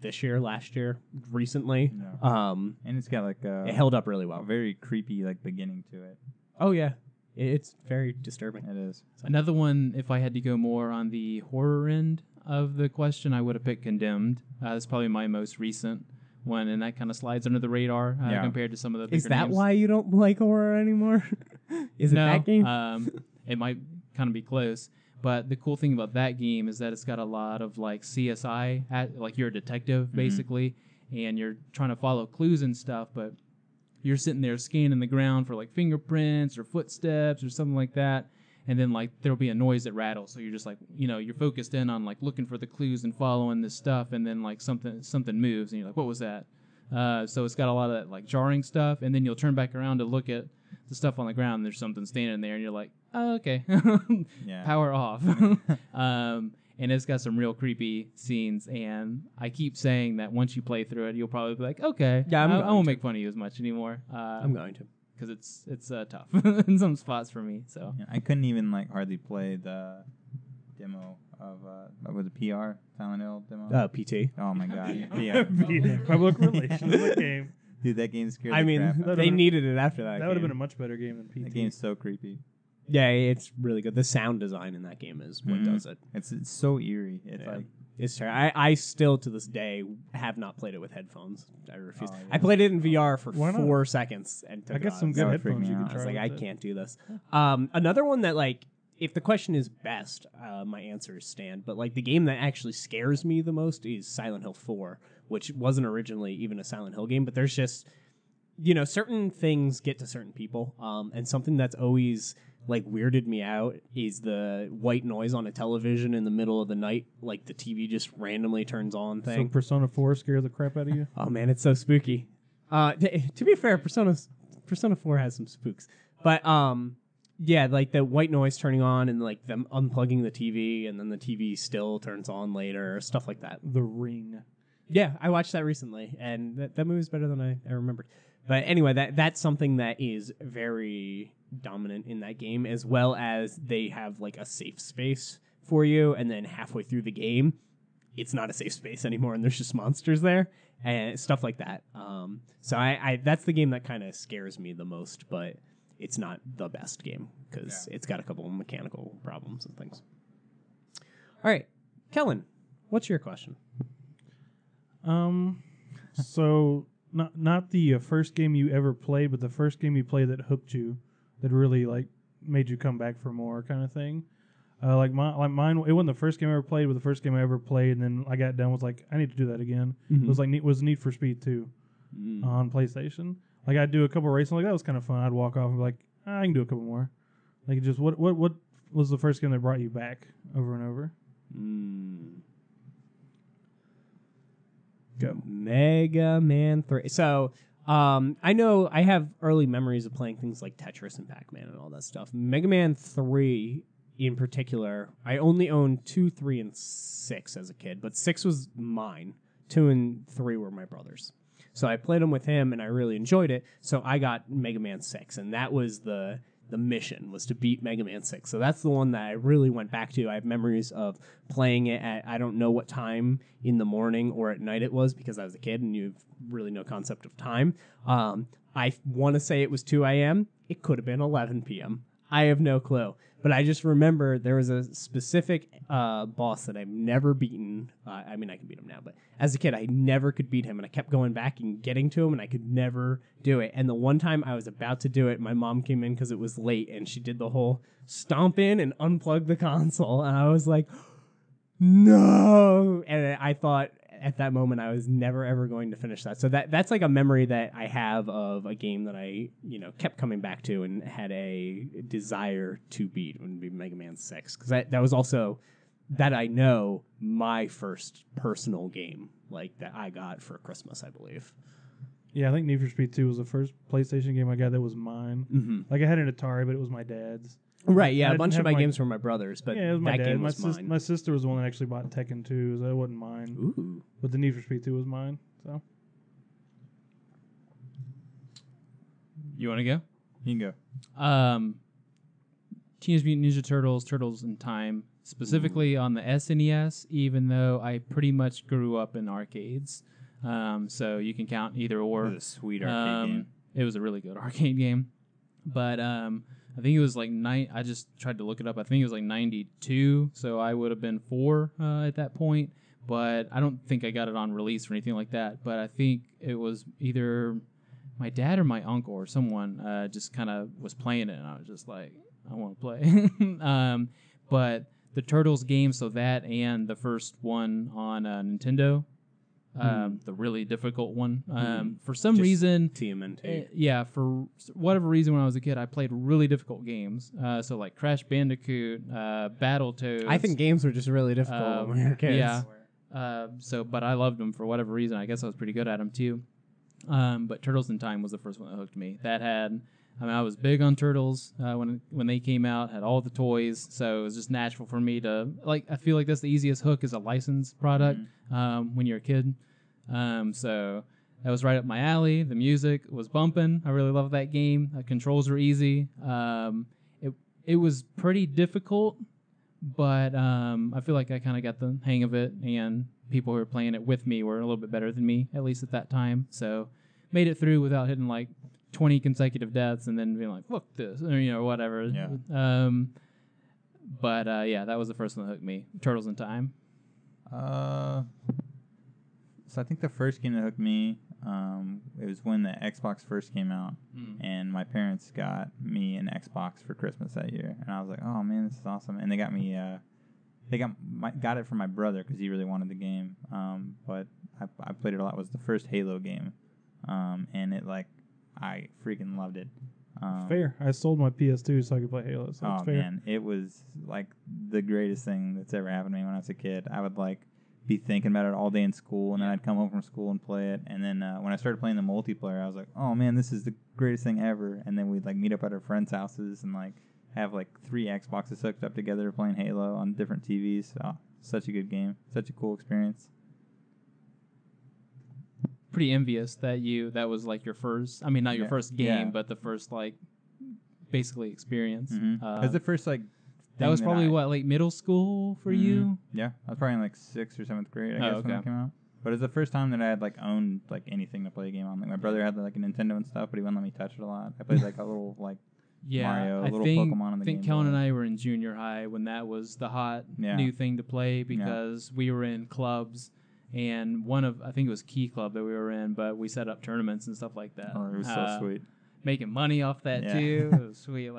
this year, last year, recently. Yeah. And it's got like It held up really a well. very creepy like beginning to it. Oh yeah, it's very disturbing. It is. Another one, if I had to go more on the horror end of the question, I would have picked Condemned. That's probably my most recent one, and that kind of slides under the radar compared to some of the bigger Is that names. why you don't like horror anymore? Is it No, that game? it might kind of be close. But the cool thing about that game is that it's got a lot of like CSI, like you're a detective basically, and you're trying to follow clues and stuff, but you're sitting there scanning the ground for like fingerprints or footsteps or something like that. And then like there'll be a noise that rattles, so you're just like you're focused in on like looking for the clues and following this stuff, and then like something moves, and you're like, what was that? So it's got a lot of that like jarring stuff, and then you'll turn back around to look at the stuff on the ground, and there's something standing there, and you're like, oh, okay, power off. And it's got some real creepy scenes, and I keep saying that once you play through it, you'll probably be like, okay, Yeah, I won't make fun of you as much anymore. I'm going to. Because it's tough in some spots for me. So Yeah, I couldn't even like hardly play the demo of was it PR Silent Hill demo? PT. Oh my god. Yeah. Public relations game. Dude, that game scared I the mean, crap out of they me. needed it after that. That would have game. been a much better game than PT. That game's so creepy. Yeah, it's really good. The sound design in that game is what does it. It's so eerie. It's like It's terrible. I still to this day have not played it with headphones. I refuse. Oh, yeah. I played it in VR for Why not? 4 seconds and took I it guess off. some That good would freak headphones me you out. could I was try. like, I with it. can't do this. Another one that like, if the question is best, my answer is Stand. But like the game that actually scares me the most is Silent Hill 4, which wasn't originally even a Silent Hill game. But there's just, certain things get to certain people. And something that's always like weirded me out is the white noise on a television in the middle of the night. Like the TV just randomly turns on So thing. Persona 4 scared the crap out of you? Oh man, it's so spooky. To be fair, Persona 4 has some spooks, but yeah, like the white noise turning on and like them unplugging the TV and then the TV still turns on later, stuff like that. The Ring. Yeah, I watched that recently, and that movie's better than I remembered. But anyway, that's something that is very dominant in that game, as well as they have like a safe space for you, and then halfway through the game, it's not a safe space anymore, and there's just monsters there and stuff like that. So I that's the game that kind of scares me the most, but it's not the best game because it's got a couple of mechanical problems and things. All right, Kellen, what's your question? So not the first game you ever played, but the first game you played that hooked you, that really like made you come back for more, kind of thing. Like mine, it wasn't the first game I ever played, but the first game I ever played, and then I got done was like, I need to do that again. It was like Need for Speed 2 on PlayStation. Like I'd do a couple races, like that was kind of fun. I'd walk off and be like, I can do a couple more. Like just what was the first game that brought you back over and over? Go. Mega Man 3. So, I know I have early memories of playing things like Tetris and Pac-Man and all that stuff. Mega Man 3 in particular, I only owned 2, 3, and 6 as a kid, but 6 was mine. 2 and 3 were my brother's. So I played them with him, and I really enjoyed it. So I got Mega Man 6, and that was the mission, was to beat Mega Man 6. So that's the one that I really went back to. I have memories of playing it at, I don't know what time in the morning or at night it was, because I was a kid, and you have really no concept of time. I want to say it was 2 a.m. It could have been 11 p.m. I have no clue. But I just remember there was a specific boss that I've never beaten. I mean, I can beat him now, but as a kid, I never could beat him, and I kept going back and getting to him, and I could never do it. And the one time I was about to do it, my mom came in because it was late, and she did the whole stomp in and unplug the console, and I was like, no! And I thought at that moment I was never ever going to finish that. So that's like a memory that I have of a game that I kept coming back to and had a desire to beat. Would be Mega Man 6, because that was also that I know my first personal game like that I got for Christmas, I believe. Yeah, I think Need for Speed 2 was the first PlayStation game I got that was mine. Mm-hmm. Like I had an Atari, but it was my dad's. Right, yeah, I a bunch didn't of my have games were my brother's, but yeah, it was my that dad. game was mine. My sister was the one that actually bought Tekken 2, so it wasn't mine. Ooh. But the Need for Speed 2 was mine. So You want to go? You can go. Teenage Mutant Ninja Turtles, Turtles in Time, specifically on the SNES, even though I pretty much grew up in arcades. So you can count either or. It was a sweet arcade game. It was a really good arcade game. But I think it was like I just tried to look it up. I think it was like 92, so I would have been 4 at that point. But I don't think I got it on release or anything like that. But I think it was either my dad or my uncle or someone just kind of was playing it, and I was just like, I want to play. But the Turtles game, so that and the first one on Nintendo, the really difficult one. For some Just reason, TMNT. yeah, for whatever reason, when I was a kid, I played really difficult games. So like Crash Bandicoot, Battletoads. I think games were just really difficult when we were kids. Yeah. But I loved them for whatever reason. I guess I was pretty good at them too. But Turtles in Time was the first one that hooked me. I was big on Turtles when they came out. Had all the toys, so it was just natural for me to like. I feel like that's the easiest hook is a licensed product when you're a kid. So that was right up my alley. The music was bumping. I really loved that game. The controls were easy. It was pretty difficult, but I feel like I kind of got the hang of it, and people who were playing it with me were a little bit better than me, at least at that time. So made it through without hitting like 20 consecutive deaths and then being like, fuck this, or whatever. Yeah. But that was the first one that hooked me. Turtles in Time. So I think the first game that hooked me, it was when the Xbox first came out, and my parents got me an Xbox for Christmas that year, and I was like, oh man, this is awesome. And they got me, got it for my brother because he really wanted the game. But I played it a lot. It was the first Halo game, and I freaking loved it. fair. I sold my PS2 so I could play Halo. So it's fair. Man, it was like the greatest thing that's ever happened to me when I was a kid. I would be thinking about it all day in school, and then I'd come home from school and play it. And then when I started playing the multiplayer, I was like, oh man, this is the greatest thing ever. And then we'd meet up at our friends' houses and have 3 Xboxes hooked up together playing Halo on different TVs. Oh, such a good game. Such a cool experience. Pretty envious that was your first, not your first game, yeah. but the first basically experience. It was the first that was probably late middle school for you? Yeah, I was probably in 6th or 7th grade, I guess, when it came out. But it was the first time that I had owned anything to play a game on. My brother had a Nintendo and stuff, but he wouldn't let me touch it a lot. I played a little Mario, a little Pokemon on the game. I think Kellen and I were in junior high when that was the hot new thing to play because we were in clubs, and I think it was Key Club that we were in, but we set up tournaments and stuff like that. Oh, it was so sweet. Making money off that too. It was sweet.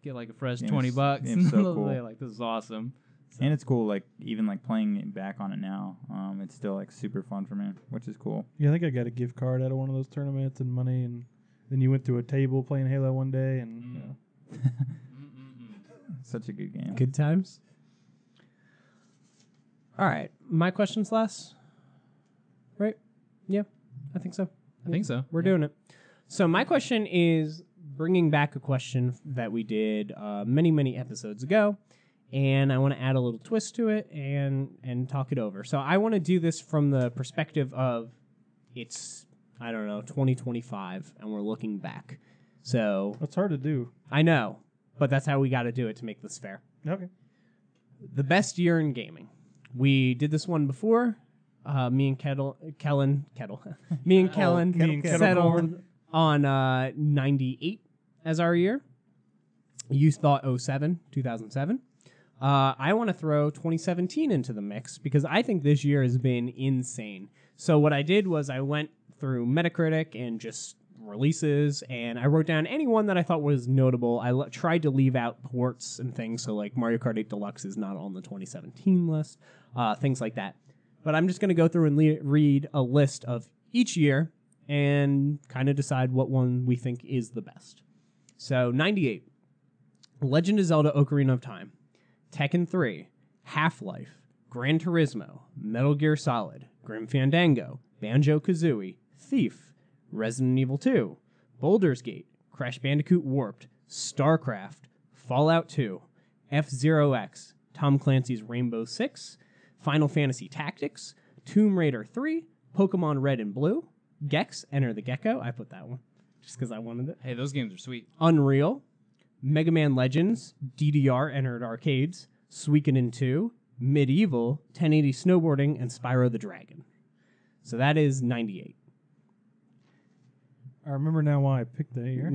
Get a fresh $20. Game's so cool. This is awesome. So. And it's cool, even playing it back on it now. It's still super fun for me, which is cool. Yeah, I think I got a gift card out of one of those tournaments and money, and then you went to a table playing Halo one day, and Such a good game. Good times. All right, my question's last. Right? Yeah, I think so. I think so. We're doing it. So my question is bringing back a question that we did many, many episodes ago, and I want to add a little twist to it and talk it over. So I want to do this from the perspective of it's, 2025, and we're looking back. So that's hard to do. I know, but that's how we got to do it to make this fair. Okay. The best year in gaming. We did this one before. Me and Kellen settled on 98 as our year. You thought 2007. I want to throw 2017 into the mix because I think this year has been insane. So what I did was I went through Metacritic and just releases, and I wrote down any one that I thought was notable. I tried to leave out ports and things, so like Mario Kart 8 Deluxe is not on the 2017 list, things like that. But I'm just going to go through and read a list of each year and kind of decide what one we think is the best. So 98, Legend of Zelda Ocarina of Time, Tekken 3, Half-Life, Gran Turismo, Metal Gear Solid, Grim Fandango, Banjo-Kazooie, Thief, Resident Evil 2, Baldur's Gate, Crash Bandicoot Warped, StarCraft, Fallout 2, F-Zero X, Tom Clancy's Rainbow Six, Final Fantasy Tactics, Tomb Raider 3, Pokemon Red and Blue, Gex, Enter the Gecko. I put that one just because I wanted it. Hey, those games are sweet. Unreal, Mega Man Legends, DDR entered arcades, Suikoden 2, Medieval, 1080 Snowboarding, and Spyro the Dragon. So that is 98. I remember now why I picked that year.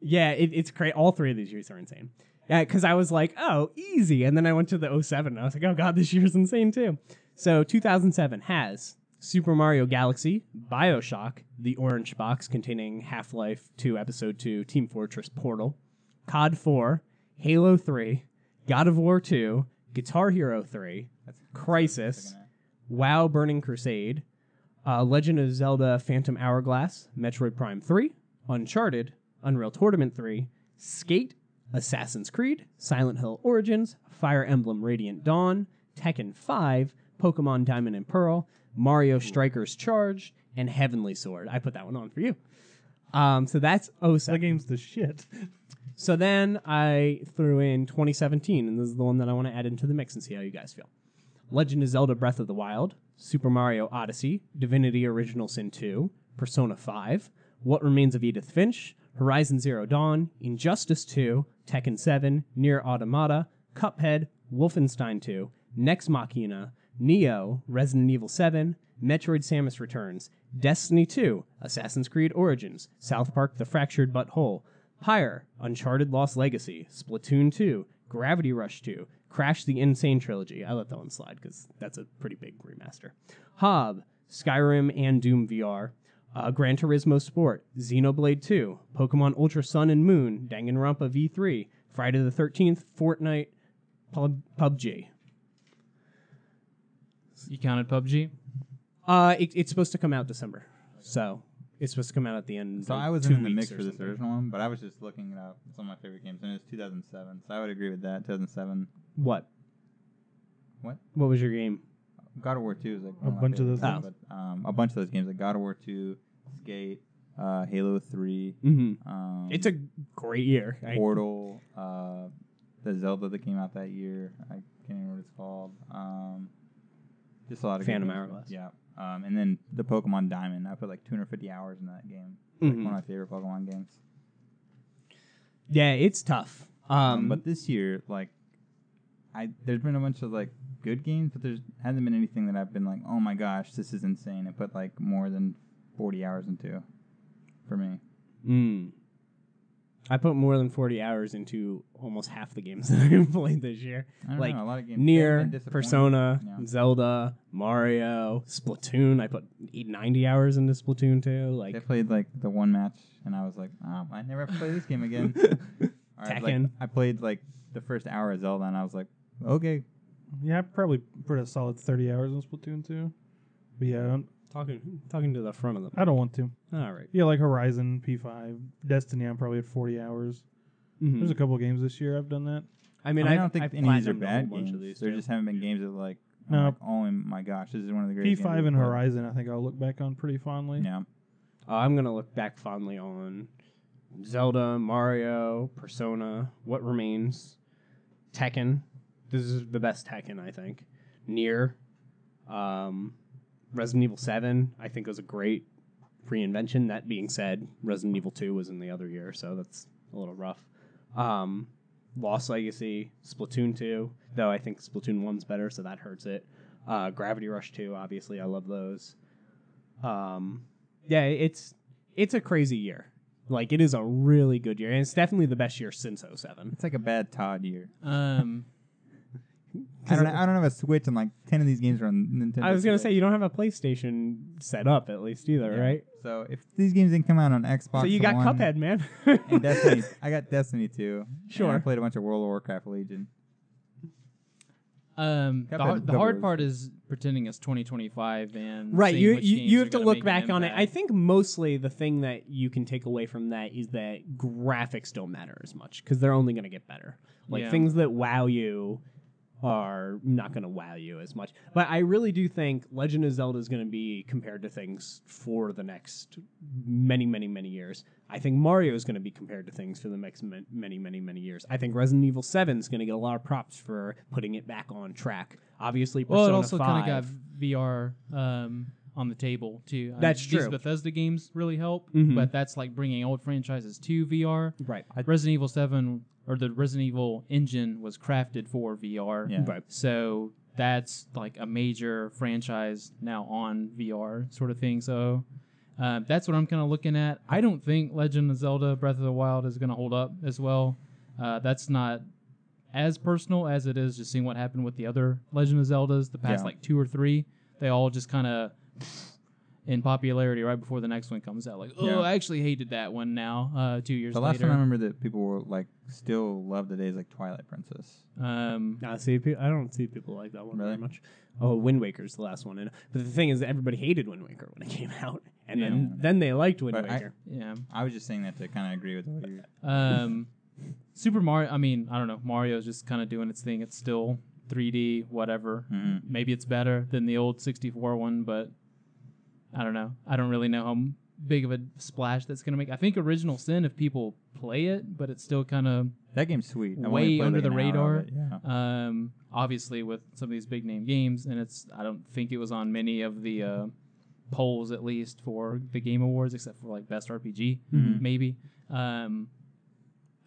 Yeah, it's great. All three of these years are insane. Yeah, because I was like, oh, easy. And then I went to the 07, and I was like, oh, God, this year's insane, too. So 2007 has Super Mario Galaxy, Bioshock, The Orange Box containing Half-Life 2, Episode 2, Team Fortress Portal, COD 4, Halo 3, God of War 2, Guitar Hero 3, Crysis, WoW Burning Crusade, Legend of Zelda Phantom Hourglass, Metroid Prime 3, Uncharted, Unreal Tournament 3, Skate, Assassin's Creed, Silent Hill Origins, Fire Emblem Radiant Dawn, Tekken 5, Pokemon Diamond and Pearl, Mario Strikers Charge, and Heavenly Sword. I put that one on for you. So that's 07. That game's the shit. So then I threw in 2017, and this is the one that I want to add into the mix and see how you guys feel. Legend of Zelda Breath of the Wild, Super Mario Odyssey, Divinity Original Sin 2, Persona 5, What Remains of Edith Finch, Horizon Zero Dawn, Injustice 2, Tekken 7, Nier Automata, Cuphead, Wolfenstein 2, Nex Machina, Neo, Resident Evil 7, Metroid Samus Returns, Destiny 2, Assassin's Creed Origins, South Park The Fractured But Whole, Pyre, Uncharted Lost Legacy, Splatoon 2, Gravity Rush 2, Crash the Insane Trilogy. I let that one slide because that's a pretty big remaster. Hob, Skyrim and Doom VR, Gran Turismo Sport, Xenoblade 2, Pokemon Ultra Sun and Moon, Danganronpa V3, Friday the 13th, Fortnite, PUBG. You counted PUBG? It's supposed to come out December, so it's supposed to come out at the end. So of I wasn't 2 in the weeks mix or for this something. original one, but I was just looking it up. It's one of my favorite games, and it's 2007. So I would agree with that. 2007. What? What? What was your game? God of War 2 is like A bunch of those games. But, a bunch of those games like God of War 2, Skate, Halo 3. Mm-hmm. It's a great year. Portal, the Zelda that came out that year. I can't remember what it's called. Just a lot of Phantom good games. Hourglass. Yeah. And then the Pokemon Diamond. I put like 250 hours in that game. Like one of my favorite Pokemon games. Yeah, it's tough. But this year, like, there's been a bunch of like good games, but there hasn't been anything that I've been like, oh my gosh, this is insane. I put like more than 40 hours into for me. I put more than 40 hours into almost half the games that I've played this year. I don't like know, a lot of games. Nier, Persona, Yeah. Zelda, Mario, Splatoon. I put 90 hours into Splatoon 2. Like I played like the one match, and I was like, oh, I never have to play this game again. Or Tekken. I played like the first hour of Zelda, and I was like, okay. Yeah, I probably put a solid 30 hours on Splatoon 2. But yeah, talking to the front of them. I don't want to. All right. Yeah, like Horizon, P5, Destiny, I'm probably at 40 hours. Mm-hmm. There's a couple games this year I've done that. I mean, I don't think I've any of these are platinumed a whole bad bunch games. of these There too. just haven't been games that like, No. I'm like, oh my gosh, this is one of the greatest games P5 I've and played. Horizon, I think I'll look back on pretty fondly. Yeah. I'm gonna look back fondly on Zelda, Mario, Persona, What Remains, Tekken. This is the best Tekken, I think. Nier, Resident Evil 7, I think was a great reinvention. That being said, Resident Evil 2 was in the other year, so that's a little rough. Lost Legacy, Splatoon 2, though I think Splatoon 1's better, so that hurts it. Gravity Rush 2, obviously, I love those. Yeah, it's a crazy year. Like, it is a really good year, and it's definitely the best year since 07. It's like a bad Todd year. Um, I don't have a Switch, and like 10 of these games are on Nintendo. I was gonna Switch. say you don't have a PlayStation set up at least either, Yeah. right? So if these games didn't come out on Xbox, So you got One Cuphead, man. and Destiny. I got Destiny too. Sure. And I played a bunch of World of Warcraft Legion. The hard part is pretending it's 2025 and Right, seeing you which you, games you are have to gonna look make back an on it. I impact. think mostly the thing that you can take away from that is that graphics don't matter as much because they're only going to get better. Like Yeah. things that wow you are not going to wow you as much. But I really do think Legend of Zelda is going to be compared to things for the next many, many, many years. I think Mario is going to be compared to things for the next many, many, many years. I think Resident Evil 7 is going to get a lot of props for putting it back on track. Obviously, Persona Well, it also 5. kind of got VR on the table too. That's These true. Bethesda games really help, Mhm. but that's like bringing old franchises to VR. Right. Resident Evil 7 or the Resident Evil engine was crafted for VR. Yeah. Right. So that's like a major franchise now on VR sort of thing. So that's what I'm kind of looking at. I don't think Legend of Zelda Breath of the Wild is going to hold up as well. That's not as personal as it is just seeing what happened with the other Legend of Zeldas, the past Yeah. like 2 or 3. They all just kind of in popularity right before the next one comes out. Like, oh, Yeah. I actually hated that one now, 2 years The last later. one I remember that people were like still love today is like Twilight Princess. I don't see people like that one very Really? much. Oh, Wind Waker's the last one. But the thing is, that everybody hated Wind Waker when it came out, and then they liked Wind But Waker. Yeah. I was just saying that to kind of agree with what you. Super Mario, I mean, I don't know. Mario's just kind of doing its thing. It's still 3D, whatever. Mhm. Maybe it's better than the old 64 one, but I don't know. I don't really know how big of a splash that's going to make. I think Original Sin, if people play it, but it's still kind of That game's sweet. I only way played, under like, the an hour radar. of it, Yeah. Obviously with some of these big name games, and I don't think it was on many of the polls, at least for the Game Awards, except for like Best RPG, maybe.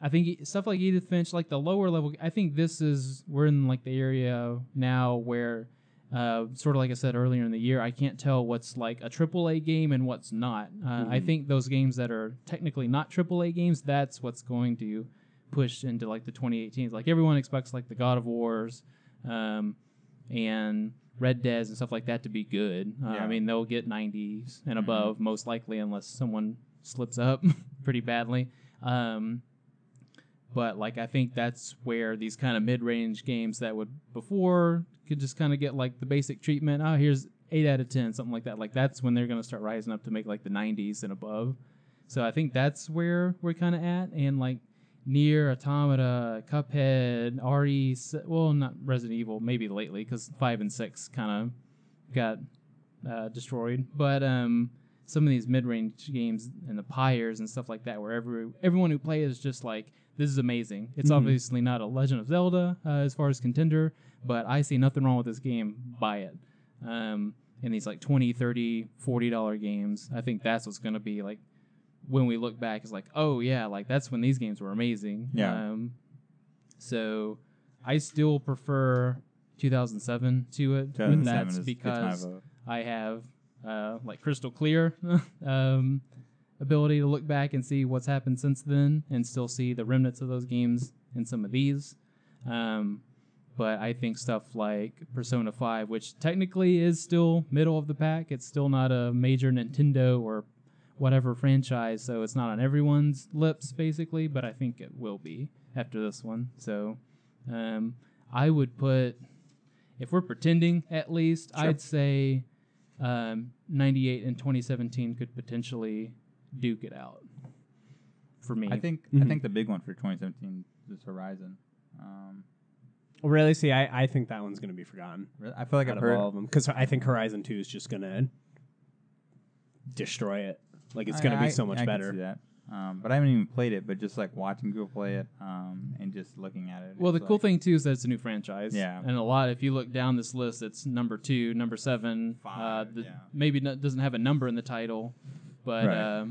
I think stuff like Edith Finch, like the lower level, I think we're in like the area now where, sort of like I said earlier in the year, I can't tell what's like a AAA game and what's not. I think those games that are technically not AAA games, that's what's going to push into like the 2018s. Like everyone expects like the God of Wars, and Red Dead and stuff like that to be good. Yeah. I mean, they'll get 90s and above most likely, unless someone slips up pretty badly. But like I think that's where these kind of mid-range games that would before could just kind of get like the basic treatment. Oh, here's 8 out of 10, something like that. Like that's when they're going to start rising up to make like the 90s and above. So I think that's where we're kind of at. And like Nier, Automata, Cuphead, RE, well, not Resident Evil, maybe lately because 5 and 6 kind of got destroyed. But some of these mid-range games and the Pyres and stuff like that, where everyone who plays is just like, this is amazing. It's obviously not a Legend of Zelda as far as contender, but I see nothing wrong with this game. Buy it. And these like $20, $30, $40 games, I think that's what's going to be like when we look back. It's like, oh yeah, like that's when these games were amazing. Yeah. So I still prefer 2007 to it, but 2007 that's it's my because vote. I have like crystal clear ability to look back and see what's happened since then and still see the remnants of those games in some of these. But I think stuff like Persona 5, which technically is still middle of the pack, it's still not a major Nintendo or whatever franchise, so it's not on everyone's lips, basically, but I think it will be after this one. So I would put, if we're pretending at least, I'd say 98 and 2017 could potentially duke it out for me. I think the big one for 2017 is Horizon. Really? See, I think that one's going to be forgotten I feel like out I've of heard all of them because I think Horizon 2 is just going to destroy it. Like, it's going to be so much I better. can see that. But I haven't even played it, but just like watching people play it and just looking at it. Well, the it's cool like, thing too is that it's a new franchise. Yeah. And a lot, if you look down this list, it's number 2, number 7. 5, yeah. Maybe doesn't have a number in the title, but Right.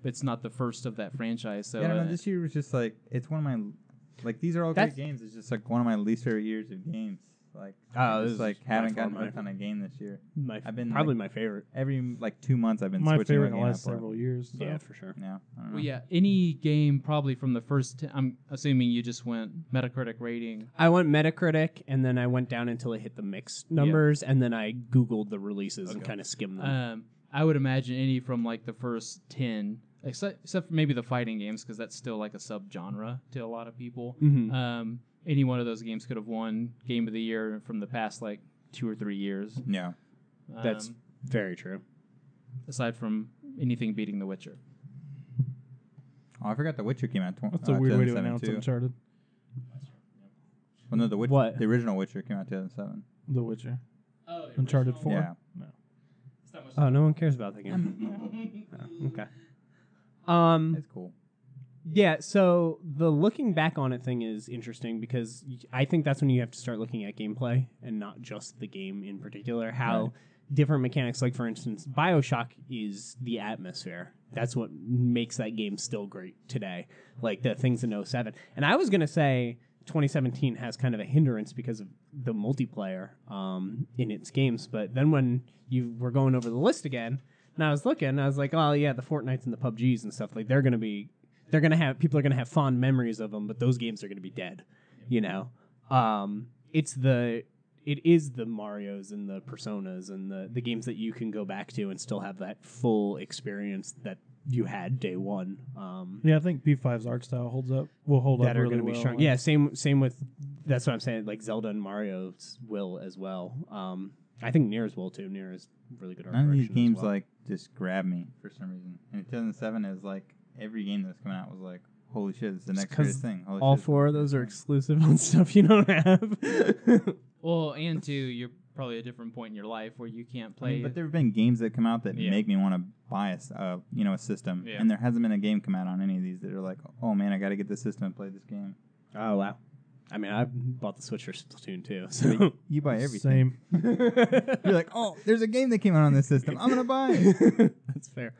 it's not the first of that franchise. So Yeah, I don't know, this year was just like, it's one of my, like, these are all That's- great games. It's just like one of my least favorite years of games. Like, Oh, I this just is like by haven't far gotten my- hooked on a game this year. I've been, probably like, my favorite. Every like 2 months, I've been My switching favorite to in a the game last I play. several years. So. Yeah, for sure. Yeah, I don't know. Well, yeah, any game probably from the first. I'm assuming you just went Metacritic rating. I went Metacritic, and then I went down until I hit the mixed numbers, and then I Googled the releases and kind of skimmed them. I would imagine any from like the first 10, except for maybe the fighting games, because that's still like a subgenre to a lot of people. Mm-hmm. Any one of those games could have won Game of the Year from the past like 2 or 3 years. Yeah. That's very true. Aside from anything beating The Witcher. Oh, I forgot The Witcher came out. That's a weird way to 2007 announce too. Uncharted. Well, no, What? The original Witcher came out 2007. The Witcher. Oh, Uncharted 4. Yeah. No. Oh, no one cares about that game. Oh, okay. It's cool. Yeah, so the looking back on it thing is interesting because I think that's when you have to start looking at gameplay and not just the game in particular. How Right. different mechanics, like for instance, BioShock is the atmosphere. That's what makes that game still great today. Like the things in 07. And I was going to say 2017 has kind of a hindrance because of the multiplayer in its games. But then when you were going over the list again, and I was looking, I was like, oh yeah, the Fortnites and the PUBGs and stuff, like people are going to have fond memories of them, but those games are going to be dead, you know? It is the Marios and the Personas and the games that you can go back to and still have that full experience that you had day one. Yeah, I think P5's art style holds up. Will hold That up are really going to be well. strong. Yeah, same with, that's what I'm saying, like Zelda and Mario's will as well. I think Nier's will too. Nier is really good art None of these direction as games well. like just grab me for some reason. And 2007 is like every game that's coming out was like, holy shit, it's the next 'cause greatest thing. Holy all shit, it's the four of next those are greatest exclusive on stuff you don't have. Well, and two, you're probably at a different point in your life where you can't thing. play. But there have been games that come out that Yeah. make me want to buy a system, Yeah. and there hasn't been a game come out on any of these that are like, oh man, I got to get this system and play this game. Oh, wow. I mean, I bought the Switch for Splatoon too. So You buy everything. Same. You're like, oh, there's a game that came out on this system. I'm gonna buy it. that's fair.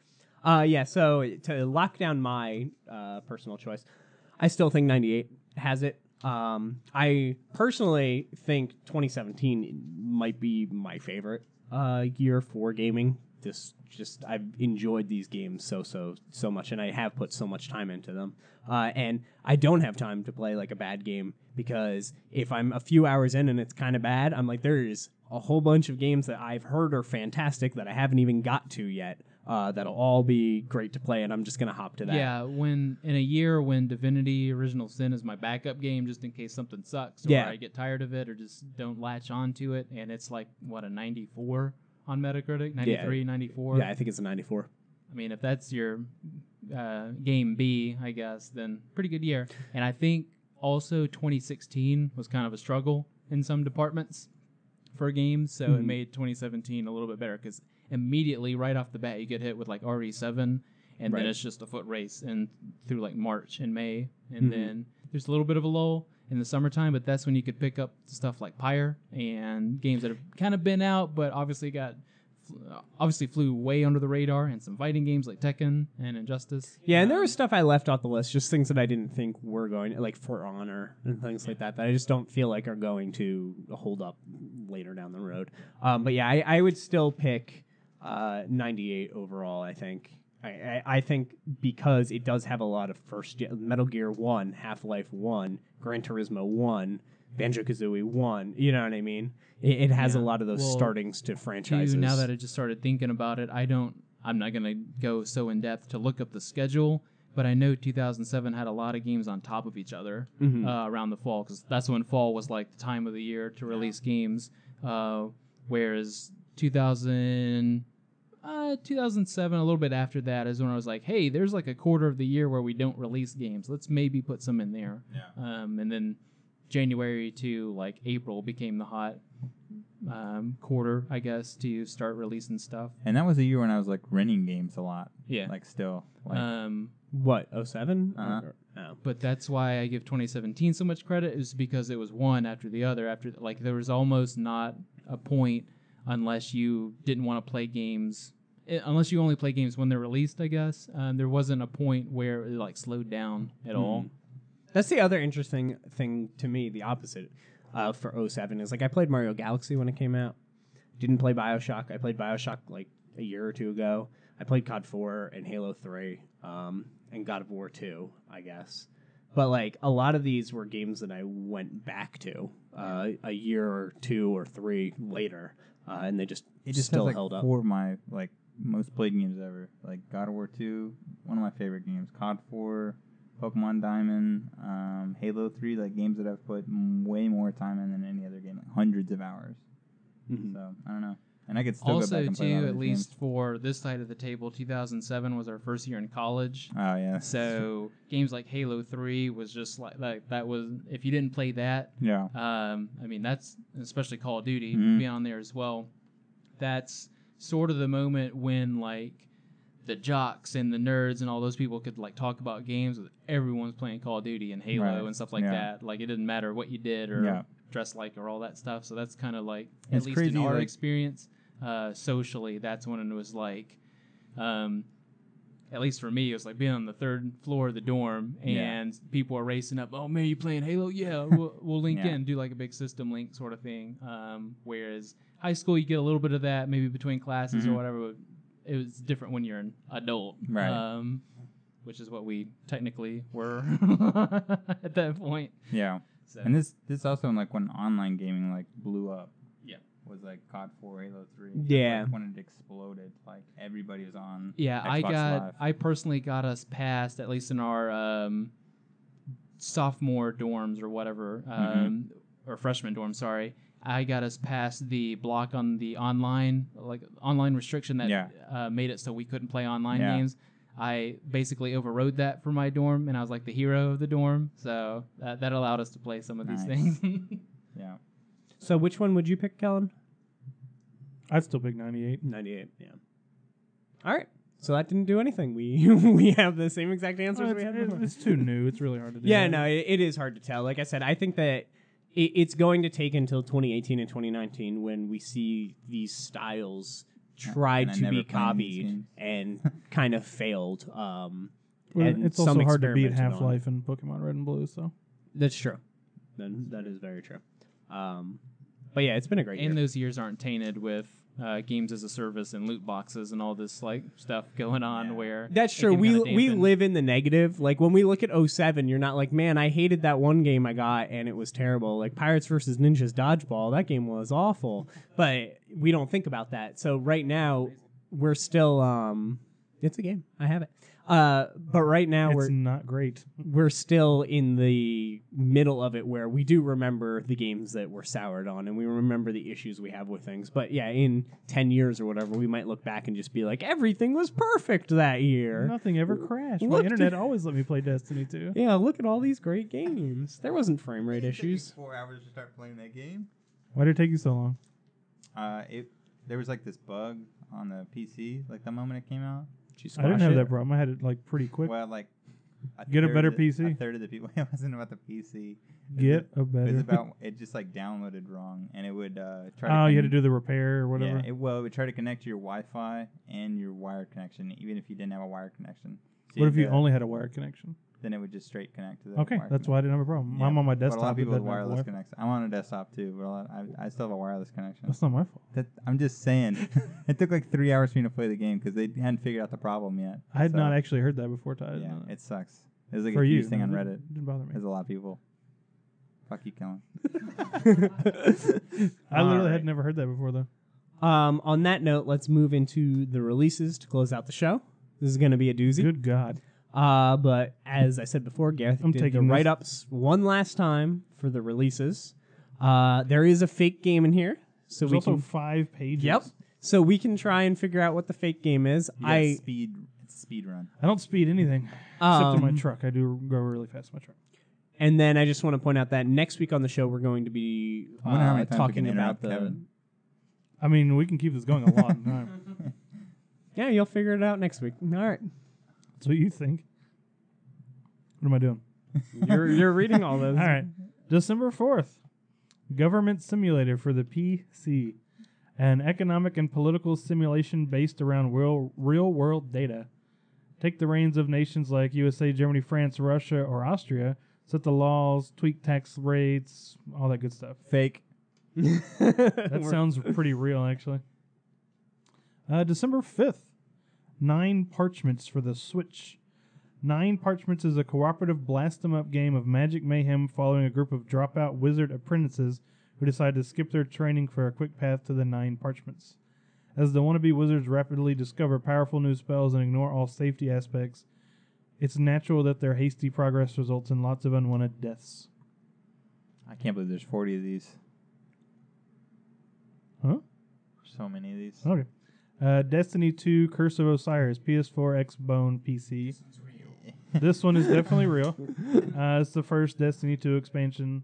Yeah, so to lock down my personal choice, I still think 98 has it. I personally think 2017 might be my favorite year for gaming. I've enjoyed these games so much, and I have put so much time into them. And I don't have time to play like a bad game because if I'm a few hours in and it's kind of bad, I'm like, there is a whole bunch of games that I've heard are fantastic that I haven't even got to yet. That'll all be great to play, and I'm just gonna hop to that. Yeah, when in a year when Divinity Original Sin is my backup game, just in case something sucks, or Yeah. I get tired of it, or just don't latch onto it, and it's like what, a 94 on Metacritic, 93, 94. Yeah, I think it's a 94. I mean, if that's your game B, I guess, then pretty good year. And I think also 2016 was kind of a struggle in some departments for games, so it made 2017 a little bit better because immediately, right off the bat, you get hit with like RE7, and Right. then it's just a foot race and through like March and May, and then there's a little bit of a lull in the summertime, but that's when you could pick up stuff like Pyre and games that have kind of been out, but obviously flew way under the radar, and some fighting games like Tekken and Injustice. Yeah, and there was stuff I left off the list, just things that I didn't think were going, like For Honor and things like that I just don't feel like are going to hold up later down the road. But yeah, I would still pick 98 overall, I think. I think because it does have a lot of Metal Gear 1, Half-Life 1, Gran Turismo 1, Banjo-Kazooie 1, you know what I mean? It has a lot of those startings to franchises. Now that I just started thinking about it, I'm not going to go so in depth to look up the schedule, but I know 2007 had a lot of games on top of each other around the fall, because that's when fall was like the time of the year to release games, whereas 2007, a little bit after that, is when I was like, hey, there's like a quarter of the year where we don't release games. Let's maybe put some in there. Yeah. And then January to like April became the hot quarter, I guess, to start releasing stuff. And that was a year when I was like renting games a lot. Yeah. Like still. Like, What, 07? Uh-huh. Oh. But that's why I give 2017 so much credit, is because it was one after the other. After, like, there was almost not a point unless you didn't want to play games, unless you only play games when they're released, I guess. There wasn't a point where it like slowed down at all. That's the other interesting thing to me, the opposite. for 07 is like I played Mario Galaxy when it came out. Didn't play BioShock. I played BioShock like a year or two ago. I played COD 4 and Halo 3 and God of War 2, I guess. But like a lot of these were games that I went back to a year or 2 or 3 later, and they just still has, like, held up. 4 of my like most played games ever. Like God of War 2, one of my favorite games. COD 4, Pokemon Diamond, Halo 3, like games that I've put way more time in than any other game, like hundreds of hours. Mm-hmm. So I don't know. And I could still go Also, back and play a lot too, of at these least games. for this side of the table, 2007 was our first year in college. Oh yeah. So games like Halo 3 was just like that was, if you didn't play that, Yeah. I mean, that's, especially Call of Duty, Mhm. being on there as well, that's sort of the moment when, like, the jocks and the nerds and all those people could, like, talk about games with everyone's playing Call of Duty and Halo Right. and stuff like Yeah. that. Like, it didn't matter what you did or Yeah. dressed like or all that stuff. So that's kind of like, It's at least crazy, in our like- experience, socially, that's when it was like, at least for me, it was like being on the 3rd floor of the dorm and people are racing up. Oh man, you playing Halo? Yeah, we'll link Yeah. in, do like a big system link sort of thing. Whereas high school, you get a little bit of that, maybe between classes or whatever. But it was different when you're an adult, Right. which is what we technically were at that point. Yeah. So. And this also like when online gaming like blew up. Yeah. Was like COD 4, Halo 3. Yeah. Like, when it exploded, like everybody was on. Yeah, Xbox Live. I personally got us past, at least in our sophomore dorms or whatever, or freshman dorm, sorry. I got us past the block on the online restriction that made it so we couldn't play online games. I basically overrode that for my dorm, and I was like the hero of the dorm, so that allowed us to play some of these things. Yeah. So which one would you pick, Kellen? I'd still pick 98. 98. Yeah. All right. So that didn't do anything. We have the same exact answers we had before. It's too new. It's really hard to do. Yeah, that. no, it is hard to tell. Like I said, I think that it's going to take until 2018 and 2019 when we see these styles tried And I to never be played these copied games. and kind of failed. Well, and it's some also hard to beat experimented on. Half-Life and Pokemon Red and Blue. So That's true. That is very true. But yeah, it's been a great And year. those years aren't tainted with games as a service and loot boxes and all this like stuff going on where That's it true. can We kinda we dampen. live in the negative. Like when we look at 07, you're not like, man, I hated that one game I got and it was terrible. Like Pirates versus Ninjas Dodgeball, that game was awful. But we don't think about that. So right now, we're still it's a game. I have it. But right now it's not great. we're still in the middle of it where we do remember the games that were soured on and we remember the issues we have with things. But yeah, in 10 years or whatever, we might look back and just be like, everything was perfect that year. Nothing ever crashed. My Look internet always let me play Destiny 2. Yeah, look at all these great games. There wasn't frame rate issues. 4 hours to start playing that game. Why did it take you so long? There was like this bug on the PC, like the moment it came out. I didn't have that problem. I had it like pretty quick. Well, like Get a third better of the- PC. A third of the people. It wasn't about the PC. Get a It was better. about it just like downloaded wrong, and it would try. Oh, to you had to do the repair or whatever. Yeah, it would try to connect to your Wi-Fi and your wired connection, even if you didn't have a wired connection. So What if you had to- only had a wired connection? Then it would just straight connect to the. Okay, wired that's why I didn't have a problem. I'm on my But a desktop. lot of people it with doesn't have wireless Wi-Fi. connection. I'm on a desktop too, but I still have a wireless connection. That's not my fault. I'm just saying, it took like 3 hours for me to play the game because they hadn't figured out the problem yet. I had So, not actually heard that before, Todd. I didn't Yeah, know that. it sucks. It was like For a you, huge thing on no, Reddit. it didn't bother me. There's a lot of people. Fuck you, Kellen. I literally Alright. had never heard that before, though. On that note, let's move into the releases to close out the show. This is going to be a doozy. Good God. But as I said before, Gareth I'm did the taking this. write-ups one last time for the releases. There is a fake game in here, so There's we also can. 5 pages. Yep. So we can try and figure out what the fake game is. You got I speed run. I don't speed anything except in my Um, truck. I do go really fast in my truck. and then I just want to point out that next week on the show we're going to be I wonder how many times we talking can about interrupt the. Kevin. I mean, we can keep this going a lot of time. Yeah, you'll figure it out next week. All right. That's what you think. What am I doing? You're reading all those. All right. December 4th. Government Simulator for the PC. An economic and political simulation based around real-world data. Take the reins of nations like USA, Germany, France, Russia, or Austria, set the laws, tweak tax rates, all that good stuff. Fake. That sounds pretty real, actually. December 5th, 9 Parchments for the Switch. 9 Parchments is a cooperative blast-em-up game of magic mayhem following a group of dropout wizard apprentices who decide to skip their training for a quick path to the 9 Parchments. As the wannabe wizards rapidly discover powerful new spells and ignore all safety aspects, it's natural that their hasty progress results in lots of unwanted deaths. I can't believe there's 40 of these. Huh? So many of these. Okay. Destiny 2 Curse of Osiris, PS4, Xbone, PC. This one is definitely real. It's the first Destiny 2 expansion.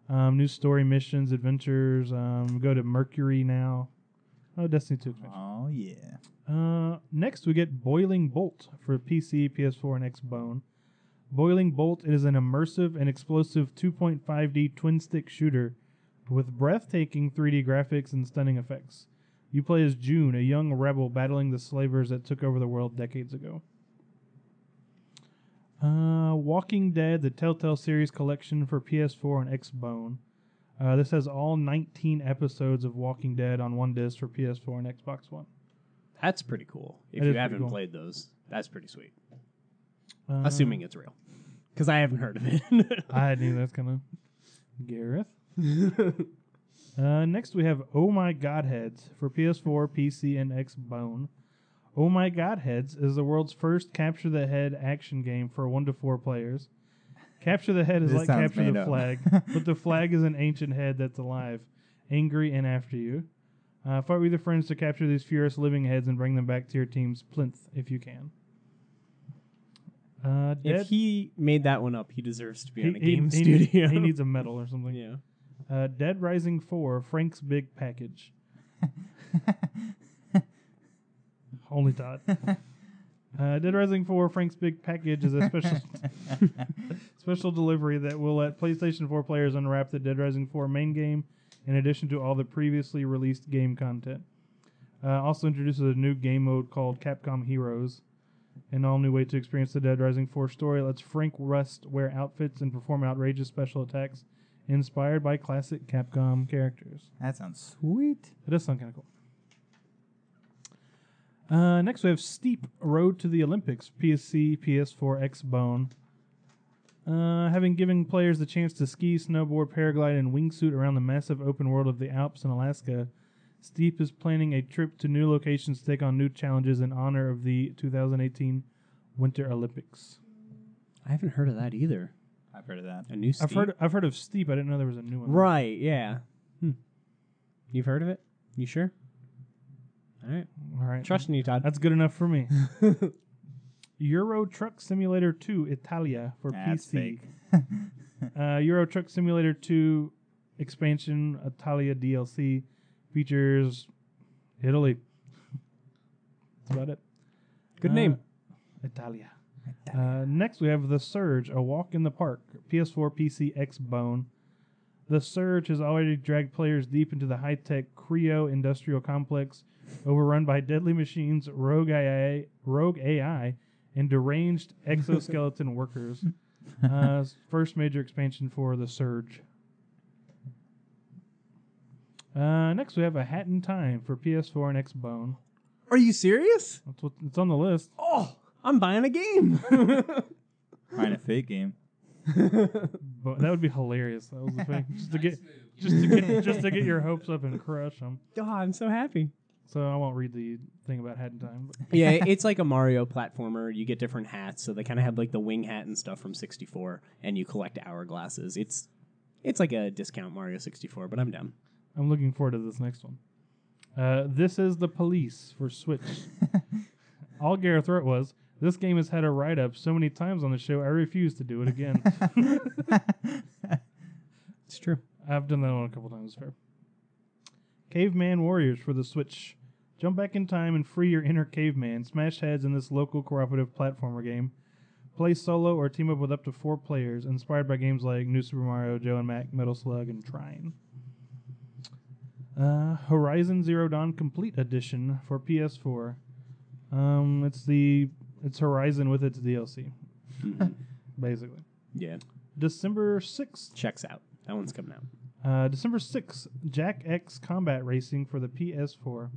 New story missions, adventures. Go to Mercury now. Oh, Destiny 2 expansion. Oh, yeah. Next, we get Boiling Bolt for PC, PS4, and Xbone. Boiling Bolt is an immersive and explosive 2.5D twin-stick shooter with breathtaking 3D graphics and stunning effects. You play as June, a young rebel battling the slavers that took over the world decades ago. Walking Dead, the Telltale series collection for PS4 and Xbone. This has all 19 episodes of Walking Dead on one disc for PS4 and Xbox One. That's pretty cool. If That you is pretty haven't cool. played those, that's pretty sweet. Assuming it's real. Because I haven't heard of it. I knew that's kind of Gareth. Next, we have Oh My Godheads for PS4, PC, and Xbone. Oh My Godheads is the world's first Capture the Head action game for 1 to 4 players. Capture the Head is This like sounds Capture made the up. Flag, but the flag is an ancient head that's alive, angry, and after you. Fight with your friends to capture these furious living heads and bring them back to your team's plinth if you can. If he made that one up, he deserves to be on a game studio. He needs a medal or something. Yeah. Dead Rising 4, Frank's Big Package. Only Todd. Dead Rising 4, Frank's Big Package is a special delivery that will let PlayStation 4 players unwrap the Dead Rising 4 main game in addition to all the previously released game content. Also introduces a new game mode called Capcom Heroes. An all-new way to experience the Dead Rising 4 story lets Frank Rust wear outfits and perform outrageous special attacks inspired by classic Capcom characters. That sounds sweet. It does sound kind of cool. Next, we have Steep Road to the Olympics, PSC, PS4, Xbone. Having given players the chance to ski, snowboard, paraglide, and wingsuit around the massive open world of the Alps and Alaska, Steep is planning a trip to new locations to take on new challenges in honor of the 2018 Winter Olympics. I haven't heard of that either. I've heard of that. A new Steep? I've heard of Steep. I didn't know there was a new one. Right, yeah. You've heard of it? You sure? All right. All right. Trusting you, Todd. That's good enough for me. Euro Truck Simulator 2 Italia for That's PC. fake. Euro Truck Simulator 2 expansion Italia DLC features Italy. That's about it. Good name. Italia. Next, we have The Surge, A Walk in the Park, PS4, PC, Xbone. The Surge has already dragged players deep into the high-tech Creo industrial complex, overrun by deadly machines, rogue AI, and deranged exoskeleton workers. First major expansion for The Surge. Next, we have A Hat in Time for PS4 and Xbone. Are you serious? It's on the list. Oh, I'm buying a game. Buying a fake game. But that would be hilarious. That was the thing. Just to get your hopes up and crush them. Oh, I'm so happy. So I won't read the thing about Hat in Time. But Yeah, it's like a Mario platformer. You get different hats, so they kind of have like the wing hat and stuff from 64, and you collect hourglasses. It's like a discount Mario 64, but I'm down. I'm looking forward to this next one. This is The Police for Switch. All Gareth wrote was, "This game has had a write-up so many times on the show, I refuse to do it again." It's true. I've done that one a couple times. Fair. Caveman Warriors for the Switch. Jump back in time and free your inner caveman. Smash heads in this local cooperative platformer game. Play solo or team up with up to 4 players, inspired by games like New Super Mario, Joe and Mac, Metal Slug, and Trine. Horizon Zero Dawn Complete Edition for PS4. It's Horizon with its DLC, basically. Yeah. December 6th. Checks out. That one's coming out. December 6th, Jack X Combat Racing for the PS4.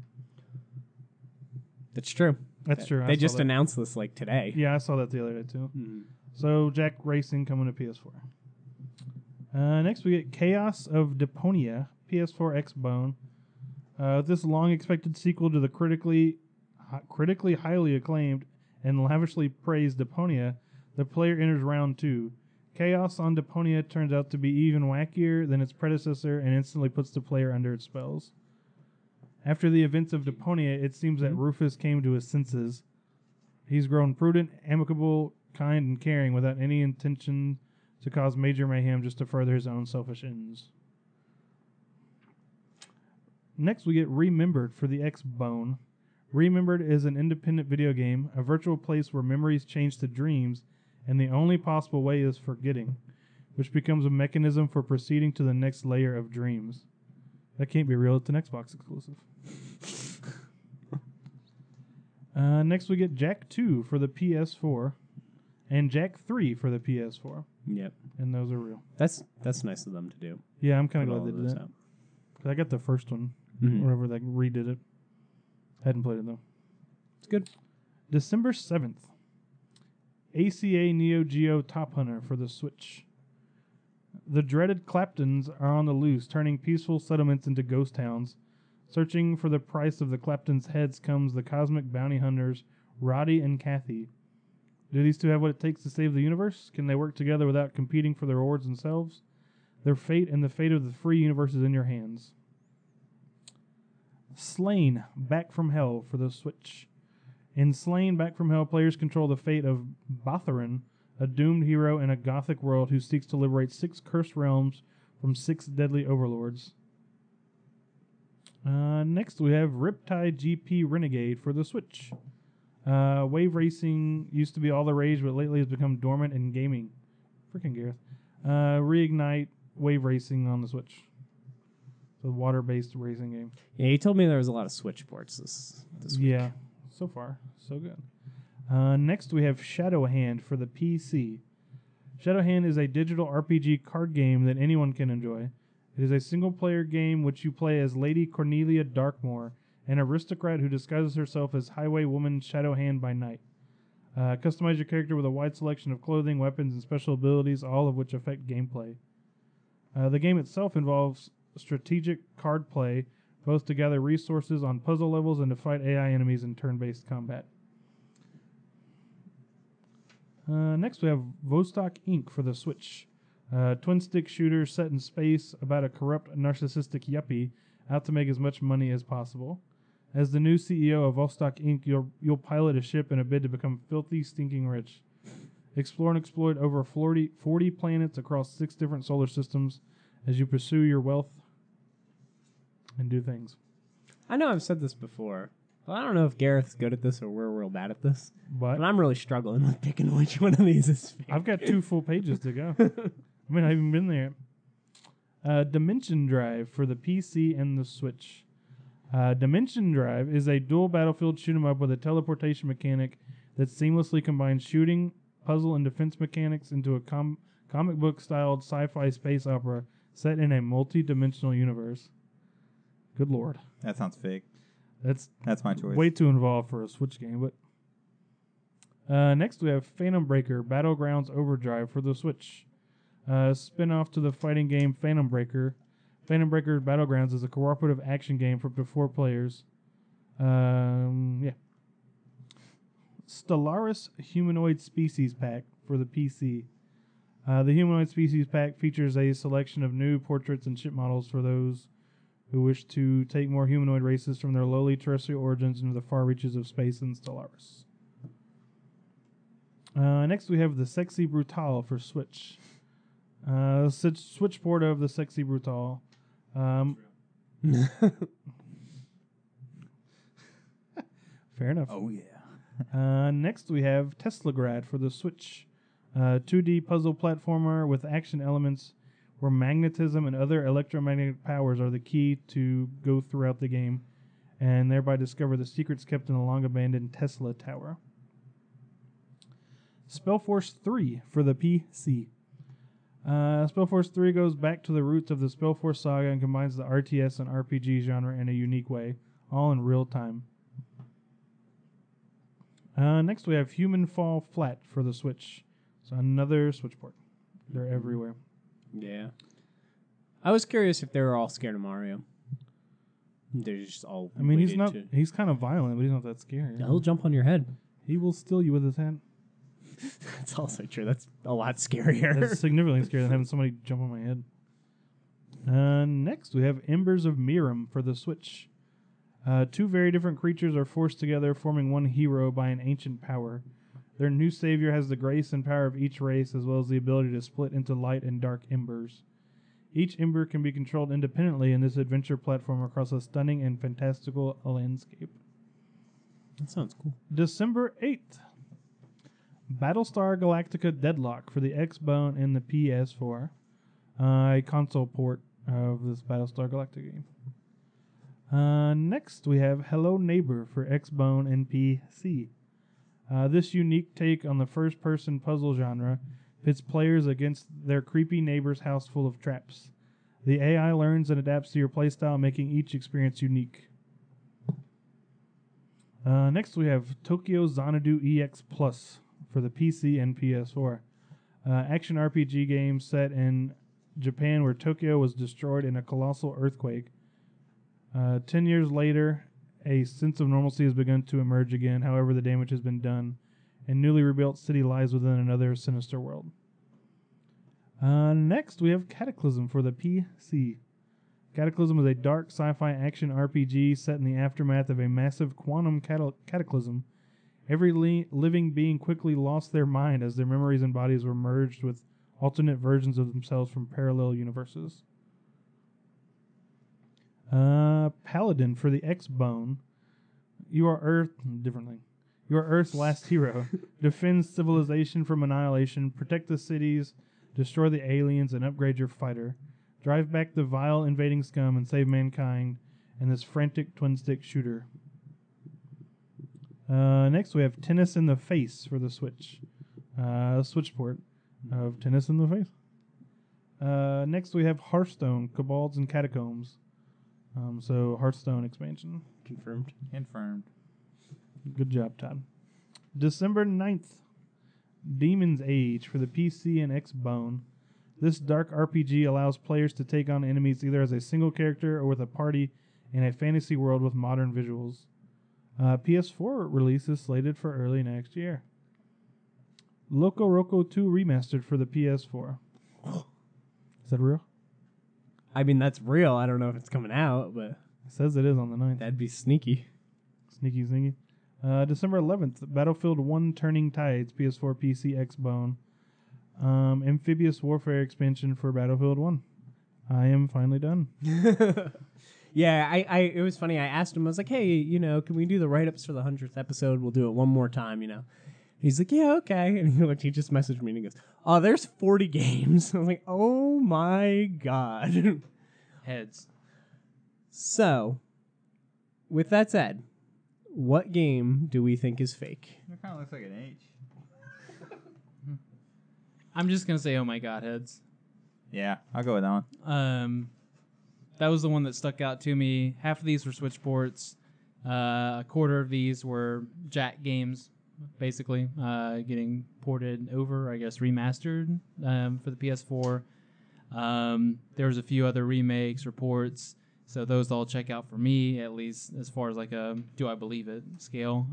That's true. That's true. They just announced this like today. Yeah, I saw that the other day too. Mm-hmm. So Jack Racing coming to PS4. Next we get Chaos of Deponia, PS4 X Bone. This long-expected sequel to the critically highly acclaimed and lavishly praised Deponia, the player enters round 2. Chaos on Deponia turns out to be even wackier than its predecessor and instantly puts the player under its spells. After the events of Deponia, it seems that Rufus came to his senses. He's grown prudent, amicable, kind, and caring without any intention to cause major mayhem just to further his own selfish ends. Next, we get Remembered for the X-Bone. Remembered is an independent video game, a virtual place where memories change to dreams, and the only possible way is forgetting, which becomes a mechanism for proceeding to the next layer of dreams. That can't be real. It's an Xbox exclusive. Next, we get Jack 2 for the PS4 and Jack 3 for the PS4. Yep. And those are real. That's nice of them to do. Yeah, I'm kind Put of all glad they of did those that. out. 'Cause I got the first one, Mhm. whenever they redid it. Hadn't played it, though. It's good. December 7th, ACA Neo Geo Top Hunter for the Switch. The dreaded Claptons are on the loose, turning peaceful settlements into ghost towns. Searching for the price of the Claptons' heads comes the cosmic bounty hunters, Roddy and Kathy. Do these two have what it takes to save the universe? Can they work together without competing for the rewards themselves? Their fate and the fate of the free universe is in your hands. Slain, Back from Hell for the Switch. In Slain, Back from Hell, players control the fate of Botharin, a doomed hero in a gothic world who seeks to liberate 6 cursed realms from 6 deadly overlords. Next, we have Riptide GP Renegade for the Switch. Wave racing used to be all the rage, but lately has become dormant in gaming. Freaking Gareth. Reignite wave racing on the Switch. It's a water-based racing game. Yeah, he told me there was a lot of Switch ports this week. Yeah, so far, so good. Next, we have Shadow Hand for the PC. Shadow Hand is a digital RPG card game that anyone can enjoy. It is a single-player game which you play as Lady Cornelia Darkmoor, an aristocrat who disguises herself as Highwaywoman Shadow Hand by night. Customize your character with a wide selection of clothing, weapons, and special abilities, all of which affect gameplay. The game itself involves strategic card play, both to gather resources on puzzle levels and to fight AI enemies in turn-based combat. Next, we have Vostok Inc. for the Switch. Twin-stick shooter set in space about a corrupt, narcissistic yuppie out to make as much money as possible. As the new CEO of Vostok Inc., you'll pilot a ship in a bid to become filthy, stinking rich. Explore and exploit over 40 planets across 6 different solar systems as you pursue your wealth and do things. I know I've said this before, but I don't know if Gareth's good at this or we're real bad at this. But I'm really struggling with picking which one of these is favorite. I've got 2 full pages to go. I mean, I haven't been there. Dimension Drive for the PC and the Switch. Dimension Drive is a dual battlefield shoot 'em up with a teleportation mechanic that seamlessly combines shooting, puzzle, and defense mechanics into a comic book-styled sci-fi space opera set in a multi-dimensional universe. Good lord. That sounds fake. That's my choice. way too involved for a Switch game. But next we have Phantom Breaker Battlegrounds Overdrive for the Switch. Spin-off to the fighting game Phantom Breaker. Phantom Breaker Battlegrounds is a cooperative action game for up to 4 players. Stellaris Humanoid Species Pack for the PC. The Humanoid Species Pack features a selection of new portraits and ship models for those who wish to take more humanoid races from their lowly terrestrial origins into the far reaches of space in Stellaris. Next we have the Sexy Brutal for Switch. Switch port of the Sexy Brutal. Fair enough. Oh, yeah. Next we have Teslagrad for the Switch. 2D puzzle platformer with action elements where magnetism and other electromagnetic powers are the key to go throughout the game and thereby discover the secrets kept in the long-abandoned Tesla Tower. Spellforce 3 for the PC. Spellforce 3 goes back to the roots of the Spellforce saga and combines the RTS and RPG genre in a unique way, all in real time. Next, we have Human Fall Flat for the Switch. So another Switch port. They're everywhere. Yeah. I was curious if they were all scared of Mario. They're just all. I mean, he's weighted not. to- He's kind of violent, but he's not that scary. He'll jump on your head. He will steal you with his hand. That's also true. That's a lot scarier. That's significantly scarier than having somebody jump on my head. Next, we have Embers of Miram for the Switch. Two very different creatures are forced together, forming one hero by an ancient power. Their new savior has the grace and power of each race, as well as the ability to split into light and dark embers. Each ember can be controlled independently in this adventure platform across a stunning and fantastical landscape. That sounds cool. December 8th. Battlestar Galactica Deadlock for the Xbone and the PS4. A console port of this Battlestar Galactica game. Next, we have Hello Neighbor for Xbone and PC. This unique take on the first-person puzzle genre pits players against their creepy neighbor's house full of traps. The AI learns and adapts to your playstyle, making each experience unique. Next, we have Tokyo Xanadu EX Plus for the PC and PS4. Action RPG game set in Japan where Tokyo was destroyed in a colossal earthquake. 10 years later, a sense of normalcy has begun to emerge again. However, the damage has been done. A newly rebuilt city lies within another sinister world. Next, we have Cataclysm for the PC. Cataclysm is a dark sci-fi action RPG set in the aftermath of a massive quantum cataclysm. Every living being quickly lost their mind as their memories and bodies were merged with alternate versions of themselves from parallel universes. Paladin for the Xbone. You are Earth's last hero. Defend civilization from annihilation, protect the cities, destroy the aliens, and upgrade your fighter. Drive back the vile invading scum and save mankind in this frantic twin-stick shooter. Next, we have Tennis in the Face for the Switch. Switch port of Tennis in the Face. Next, we have Hearthstone, Kobolds and Catacombs. So, Hearthstone expansion. Confirmed. Good job, Todd. December 9th, Demon's Age for the PC and Xbone. This dark RPG allows players to take on enemies either as a single character or with a party in a fantasy world with modern visuals. PS4 release is slated for early next year. Loco Roco 2 Remastered for the PS4. Is that real? I mean, that's real. I don't know if it's coming out, but It says it is on the 9th. that'd be sneaky. Sneaky. December 11th, Battlefield 1 Turning Tides, PS4, PC, Xbone. Amphibious Warfare expansion for Battlefield 1. I am finally done. Yeah, it was funny. I asked him, I was like, hey, can we do the write-ups for the 100th episode? We'll do it one more time, He's like, yeah, okay. And he just messaged me and he goes, oh, there's 40 games. I was like, oh my God. Heads. So, with that said, what game do we think is fake? It kind of looks like an H. I'm just gonna say, oh my God, heads. Yeah, I'll go with that one. That was the one that stuck out to me. Half of these were Switch ports. A quarter of these were Jack games, basically getting ported over, I guess, remastered for the PS4. There was a few other remakes, reports. So those all check out for me, at least as far as like a do I believe it scale.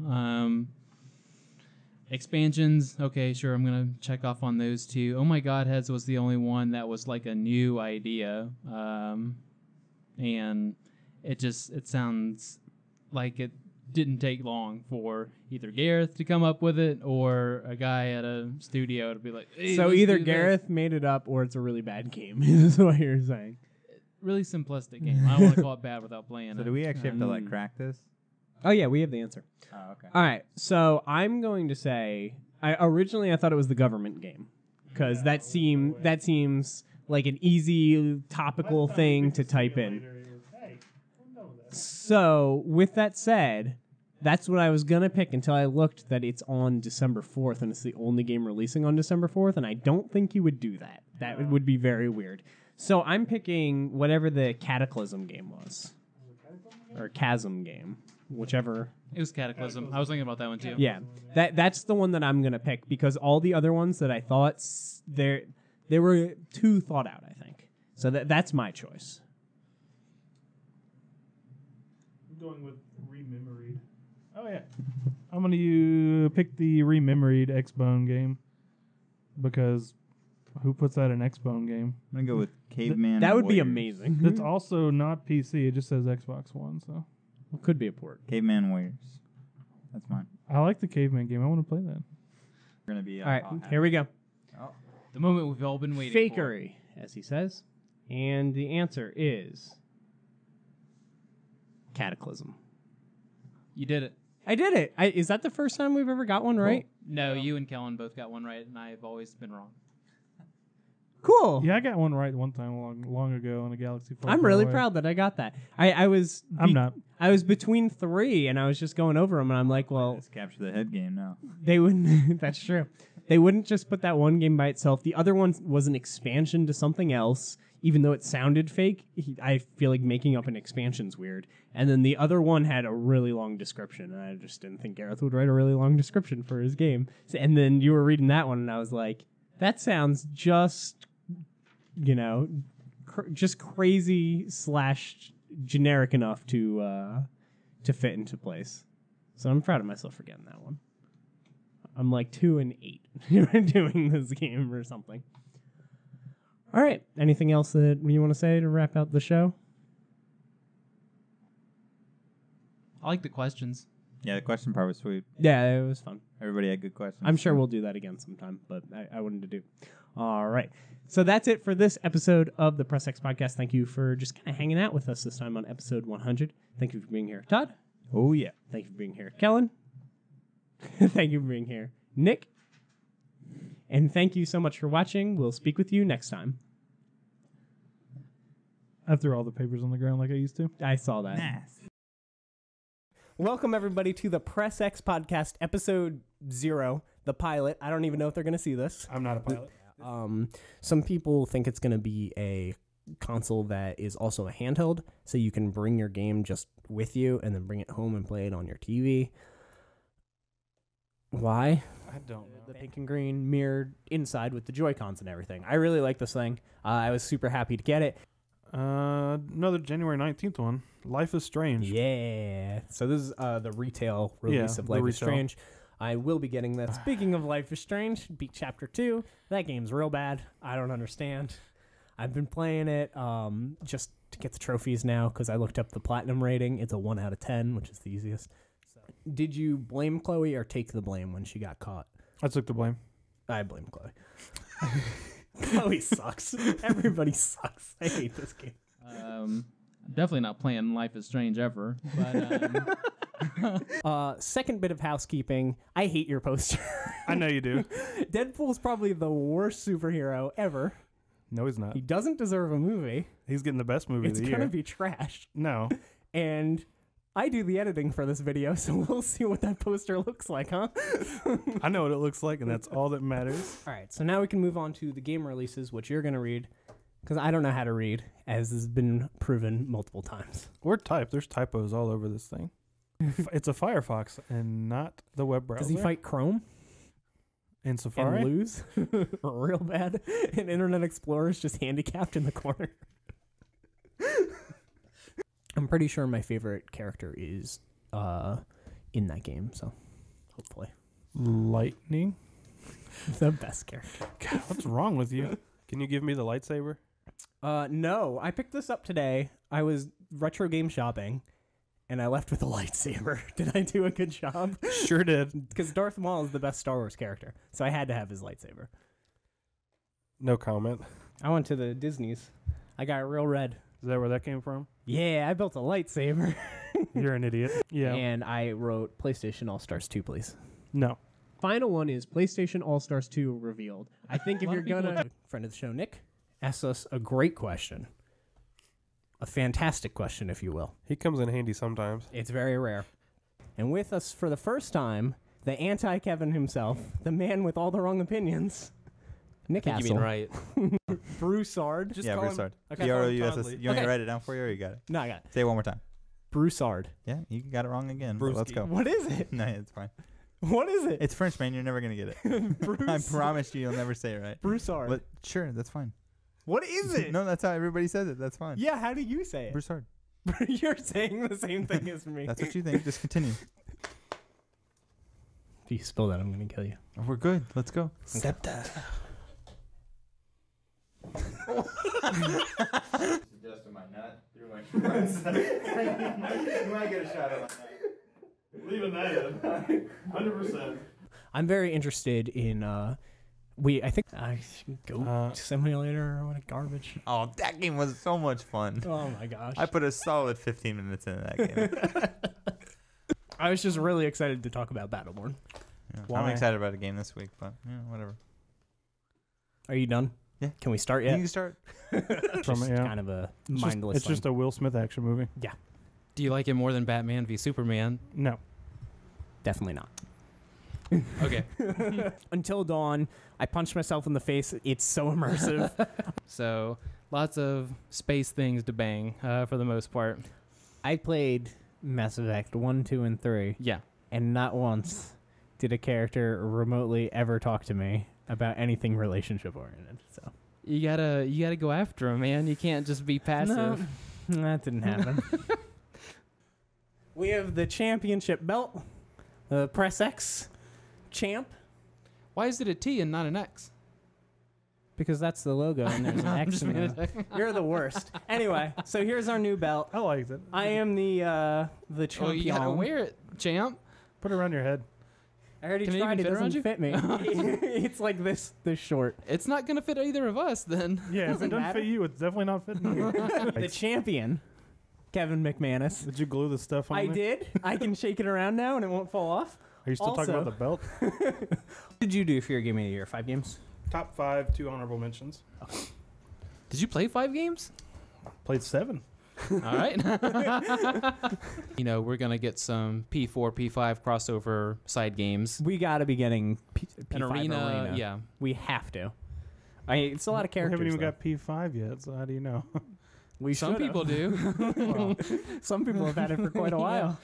Expansions, okay, sure, I'm going to check off on those two. Oh My God, Heads was the only one that was like a new idea. And it sounds like it didn't take long for either Gareth to come up with it or a guy at a studio to be like, hey, so let's either do Gareth made it up or it's a really bad game, is what you're saying. really simplistic game. I don't want to call it bad without playing So it. do we actually have to crack this? Oh, yeah, we have the answer. Oh, okay. All right, so I'm going to say, originally I thought it was the government game because that seems like an easy topical thing to type in. So with that said, That's what I was going to pick until I looked that it's on December 4th, and it's the only game releasing on December 4th, and I don't think you would do that. That would be very weird. So I'm picking whatever the Cataclysm game was. Or Chasm game. Whichever. It was Cataclysm. I was thinking about that one too. Yeah. That's the one that I'm going to pick, because all the other ones that I thought, they were too thought out, I think. So that's my choice. I'm going with Rememoried. Oh, yeah. I'm going to pick the Rememoried X-Bone game because who puts out an X-Bone game? I'm going to go with Caveman That would be Warriors. amazing. It's also not PC. It just says Xbox One, so. It could be a port. Caveman Warriors. That's mine. I like the Caveman game. I want to play that. We're going to be... All right, here we go. Oh. The moment we've all been waiting for. Fakery, as he says. And the answer is Cataclysm. You did it. I did it. Is that the first time we've ever got one right? No, you and Kellen both got one right, and I've always been wrong. Cool. Yeah, I got one right one time long ago on a Galaxy 4. I'm really proud that I got that. I'm not. I was between 3, and I was just going over them, and I'm like, well, Let's capture the head game now. they wouldn't. That's true. They wouldn't just put that one game by itself. The other one was an expansion to something else. Even though it sounded fake, I feel like making up an expansion's weird. And then the other one had a really long description, and I just didn't think Gareth would write a really long description for his game. And then you were reading that one, and I was like, that sounds just, just crazy / generic enough to fit into place. So I'm proud of myself for getting that one. I'm like 2 and 8 doing this game or something. All right. Anything else that you want to say to wrap out the show? I like the questions. Yeah, the question part was sweet. Yeah, it was fun. Everybody had good questions. I'm sure we'll do that again sometime, but I wanted to do. All right. So that's it for this episode of the Press X Podcast. Thank you for just kind of hanging out with us this time on episode 100. Thank you for being here, Todd. Oh, yeah. Thank you for being here, Kellen. Thank you for being here, Nick. And thank you so much for watching. We'll speak with you next time. I threw all the papers on the ground like I used to. I saw that. Nice. Welcome, everybody, to the Press X Podcast, episode 0, the pilot. I don't even know if they're going to see this. I'm not a pilot. Some people think it's going to be a console that is also a handheld, so you can bring your game just with you and then bring it home and play it on your TV. Why? I don't know. The pink and green mirrored inside with the Joy-Cons and everything. I really like this thing. I was super happy to get it. Another January 19th one. Life is Strange. Yeah. So this is the retail release of Life is Strange. I will be getting that. Speaking of Life is Strange, beat Chapter 2. That game's real bad. I don't understand. I've been playing it just to get the trophies now because I looked up the platinum rating. It's a 1 out of 10, which is the easiest. So, did you blame Chloe or take the blame when she got caught? I took the blame. I blame Chloe. Chloe sucks. Everybody sucks. I hate this game. Definitely not playing Life is Strange ever. But second bit of housekeeping. I hate your poster. I know you do. Deadpool's probably the worst superhero ever. No, he's not. He doesn't deserve a movie. He's getting the best movie of the year. It's going to be trashed. No. And I do the editing for this video, so we'll see what that poster looks like, huh? I know what it looks like, and that's all that matters. All right, so now we can move on to the game releases, which you're going to read, because I don't know how to read, as has been proven multiple times. Or type. There's typos all over this thing. It's a Firefox and not the web browser. Does he fight Chrome? In Safari? And lose? Real bad? And Internet Explorer is just handicapped in the corner. I'm pretty sure my favorite character is in that game, so hopefully. Lightning? The best character. God, what's wrong with you? Can you give me the lightsaber? No. I picked this up today. I was retro game shopping, and I left with a lightsaber. Did I do a good job? Sure did. Because Darth Maul is the best Star Wars character, so I had to have his lightsaber. No comment. I went to the Disney's. I got real red. Is that where that came from? Yeah, I built a lightsaber. You're an idiot. Yeah. And I wrote PlayStation All-Stars 2, please. No. Final one is PlayStation All-Stars 2 revealed. I think if you're gonna... Friend of the show, Nick, asked us a great question. A fantastic question, if you will. He comes in handy sometimes. It's very rare. And with us for the first time, the anti-Kevin himself, the man with all the wrong opinions, Nick I think you mean Hassell. right. Broussard. Yeah, Broussard. Okay. B-R-O-U-S-S. You want me Okay. to write it down for you, or you got it? No, I got it. Say it one more time. Broussard. Yeah, you got it wrong again. But let's go. What is it? No, it's fine. What is it? It's French, man. You're never going to get it. I promise you'll never say it right. Broussard. But sure, that's fine. What is it? No, that's how everybody says it. That's fine. Yeah, how do you say it? Broussard. You're saying the same thing as me. That's what you think. Just continue. If you spill that, I'm going to kill you. We're good. Let's go. Septa. Suggesting my nut through my shorts. You might get a shot at my nut. Leaving that in. 100%. I'm very interested in, I think, Goat Simulator or what, garbage. Oh, that game was so much fun. Oh my gosh. I put a solid 15 minutes into that game. I was just really excited to talk about Battleborn. Yeah, Why? I'm excited about a game this week, but whatever. Are you done? Yeah. Can we start yet? You can start. From it, yeah. Kind of a mindless It's just a Will Smith action movie. Yeah. Do you like it more than Batman v Superman? No. Definitely not. Okay. Until Dawn, I punched myself in the face. It's so immersive. So lots of space things to bang for the most part. I played Mass Effect 1, 2, and 3, Yeah. and not once did a character remotely ever talk to me about anything relationship oriented. So You gotta go after him, man. You can't just be passive. No, that didn't happen. We have the championship belt, the Press X champ, Why is it a T and not an X? because that's the logo and there's an X in there. You're the worst. Anyway, so here's our new belt. I liked it. I am the Oh, champion. you gotta wear it, champ. Put it around your head. I already Can it tried. It even fit around doesn't fit me. It's like this short. It's not gonna fit either of us then. Yeah, if it Doesn't doesn't matter. fit you, it's definitely not fitting you. The champion, Kevin McManus. Did you glue the stuff on I there? did. I can shake it around now and it won't fall off. Are you still talking Also- about the belt? What did you do for your game of the year? 5 games? Top 5, 2 honorable mentions. Did you play 5 games? Played 7. All right. We're gonna get some P4, P5 crossover side games. We got to be getting P5 An arena, yeah. We have to. It's a lot of characters. We haven't even though. got P5 yet, so how do you know? We Some should've. people do. Well, Some people have had it for quite a while.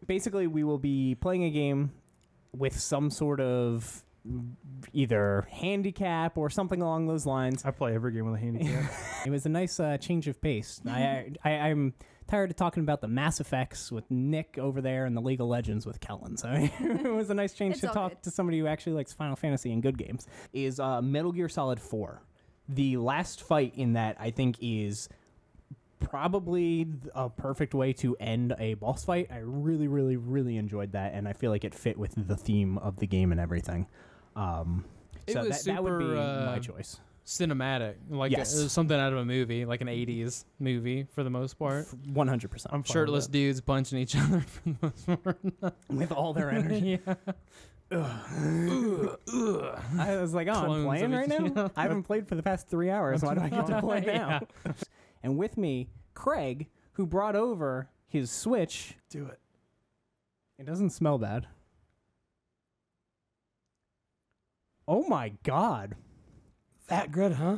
Basically, we will be playing a game with some sort of either handicap or something along those lines. I play every game with a handicap. It was a nice change of pace. I'm tired of talking about the Mass Effects with Nick over there and the League of Legends with Kellen. So it was a nice change It's to all talk good. to somebody who actually likes Final Fantasy and good games. Is Metal Gear Solid 4. The last fight in that, I think, is probably a perfect way to end a boss fight. I really, really, really enjoyed that, and I feel like it fit with the theme of the game and everything. It So was that would be super, my choice. Cinematic, like Yes. something out of a movie, like an 80s movie for the most part. 100%. I'm fine Shirtless with dudes punching each other for the most part. With all their energy. Yeah. I was like, oh, I'm Clones playing of right each- now? I haven't played for the past 3 hours. Why do I get to play now? And with me, Craig, who brought over his Switch. Do it. It doesn't smell bad. Oh my God. That good, huh?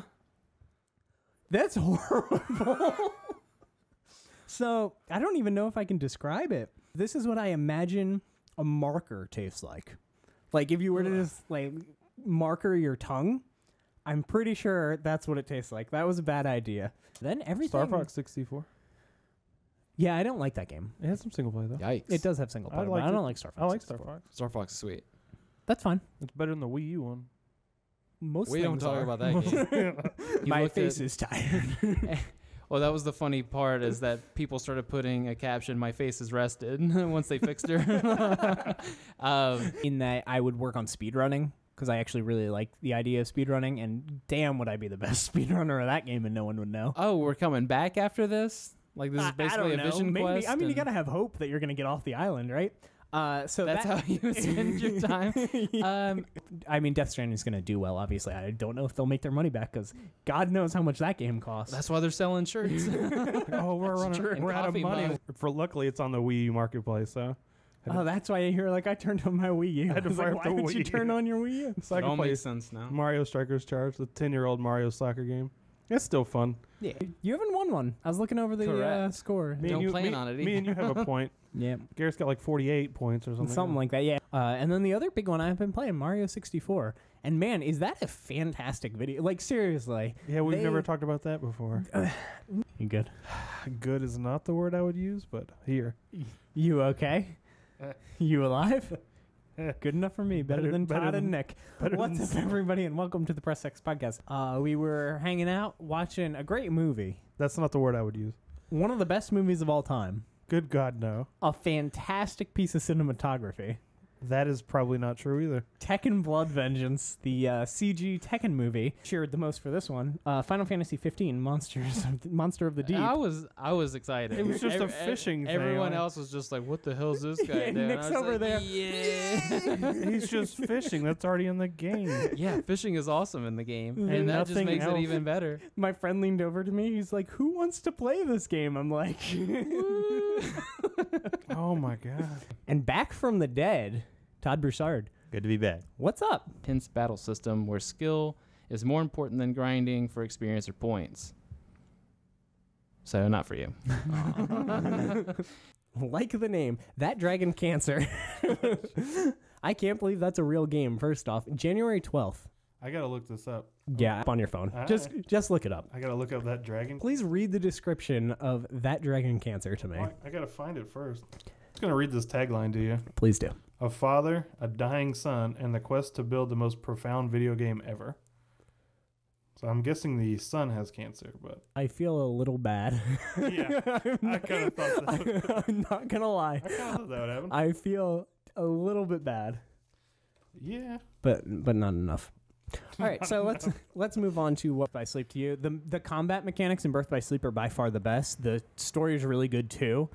That's horrible. So, I don't even know if I can describe it. This is what I imagine a marker tastes like. Like, if you were to just, like, marker your tongue, I'm pretty sure that's what it tastes like. That was a bad idea. Then everything... Star Fox 64. Yeah, I don't like that game. It has some single play, though. Yikes. It does have single player, but liked I it. don't like Star Fox. I like Star 64. Fox. Star Fox is sweet. That's fine. It's better than the Wii U one. Most We don't things talk are. about that game. You My looked face at- is tired. Well, that was the funny part is that people started putting a caption, "My face is rested," once they fixed her. In that I would work on speedrunning because I actually really like the idea of speedrunning, and damn would I be the best speedrunner of that game and no one would know. Oh, we're coming back after this? Like this is I basically don't a know. vision Maybe, quest? I mean, you and gotta have hope that you're gonna get off the island, right? So that's how you spend your time. I mean, Death Stranding is gonna do well. Obviously, I don't know if they'll make their money back because God knows how much that game costs. That's why they're selling shirts. Oh, we're true. running. We're out of Coffee money. mug. Luckily, it's on the Wii U marketplace, so Oh, that's why you're like, I turned on my Wii U. I had to fire like, up why the would you Wii turn U. on your Wii U? So I It can all play makes sense now. Mario Strikers Charge, the 10-year-old Mario soccer game. It's still fun. Yeah, you haven't won one. I was looking over the Correct. score. Don't plan on it Me and you have a point. Yeah, Garrett's got like 48 points or something. something like that. Yeah. And then the other big one I've been playing, Mario 64. And man, is that a fantastic video? Like seriously. Yeah, we've They- never talked about that before. You good? Good is not the word I would use, but here. You okay? You alive? Good enough for me. Better than Todd and Nick. What's up, everybody, and welcome to the Press X podcast. We were hanging out watching a great movie. That's not the word I would use. One of the best movies of all time. Good God, no. A fantastic piece of cinematography. That is probably not true either. Tekken Blood Vengeance, the CG Tekken movie, cheered the most for this one. Final Fantasy 15, Monster of the Deep. I was excited. It was just a fishing thing. Everyone else was just like, "What the hell is this guy Yeah, doing?" Nick's I was over like, there. Yeah, He's just fishing. That's already in the game. yeah. Fishing is awesome in the game, And and that just nothing makes else. it even better. My friend leaned over to me. He's like, "Who wants to play this game?" I'm like, Oh my God. and back from the dead, Todd Broussard. Good to be back. What's up? Intense battle system where skill is more important than grinding for experience or points. So not for you. Like the name, That Dragon Cancer. I can't believe that's a real game. First off, January 12th. I gotta look this up. Yeah, up on your phone. All Just look it up. I gotta look up that dragon. Please read the description of That Dragon Cancer to me. I gotta find it first. I'm just gonna read this tagline to you. Please do. A father, a dying son, and the quest to build the most profound video game ever. So I'm guessing the son has cancer, but I feel a little bad. yeah, I kind of thought that. I'm not gonna lie. I kind of thought that would happen. I feel a little bit bad, Yeah. but not enough. All right, so let's move on to What by Sleep to you. The combat mechanics in Birth by Sleep are by far the best. The story is really good too.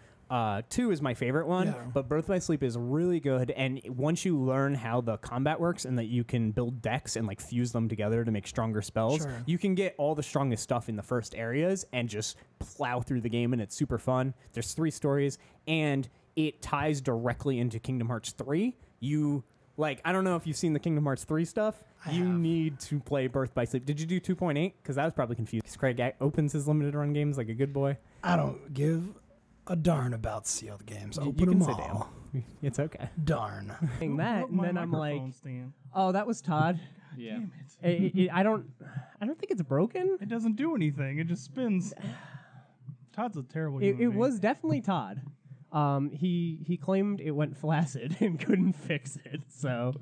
2 is my favorite one, but Birth by Sleep is really good. And once you learn how the combat works and that you can build decks and like fuse them together to make stronger spells, you can get all the strongest stuff in the first areas and just plow through the game, and it's super fun. There's 3 stories, and it ties directly into Kingdom Hearts 3. I don't know if you've seen the Kingdom Hearts 3 stuff. You need to play Birth by Sleep. Did you do 2.8? Because that was probably confused. Craig opens his limited run games like a good boy. I don't give a darn about sealed games. You Open can them say all. damn. It's okay. Darn. Saying that, and My then I'm like, microphone stand. oh, that was Todd. Yeah. I don't think it's broken. It doesn't do anything. It just spins. Todd's a terrible It human being. was definitely Todd. He claimed it went flaccid and couldn't fix it. So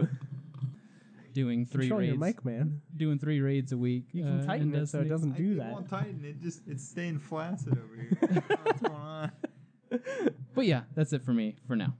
Doing 3 control your raids. mic, man. Doing 3 raids a week. You can tighten in it so it Destiny. doesn't do that. Tighten it's staying flaccid over here. What's going on? But yeah, that's it for me for now.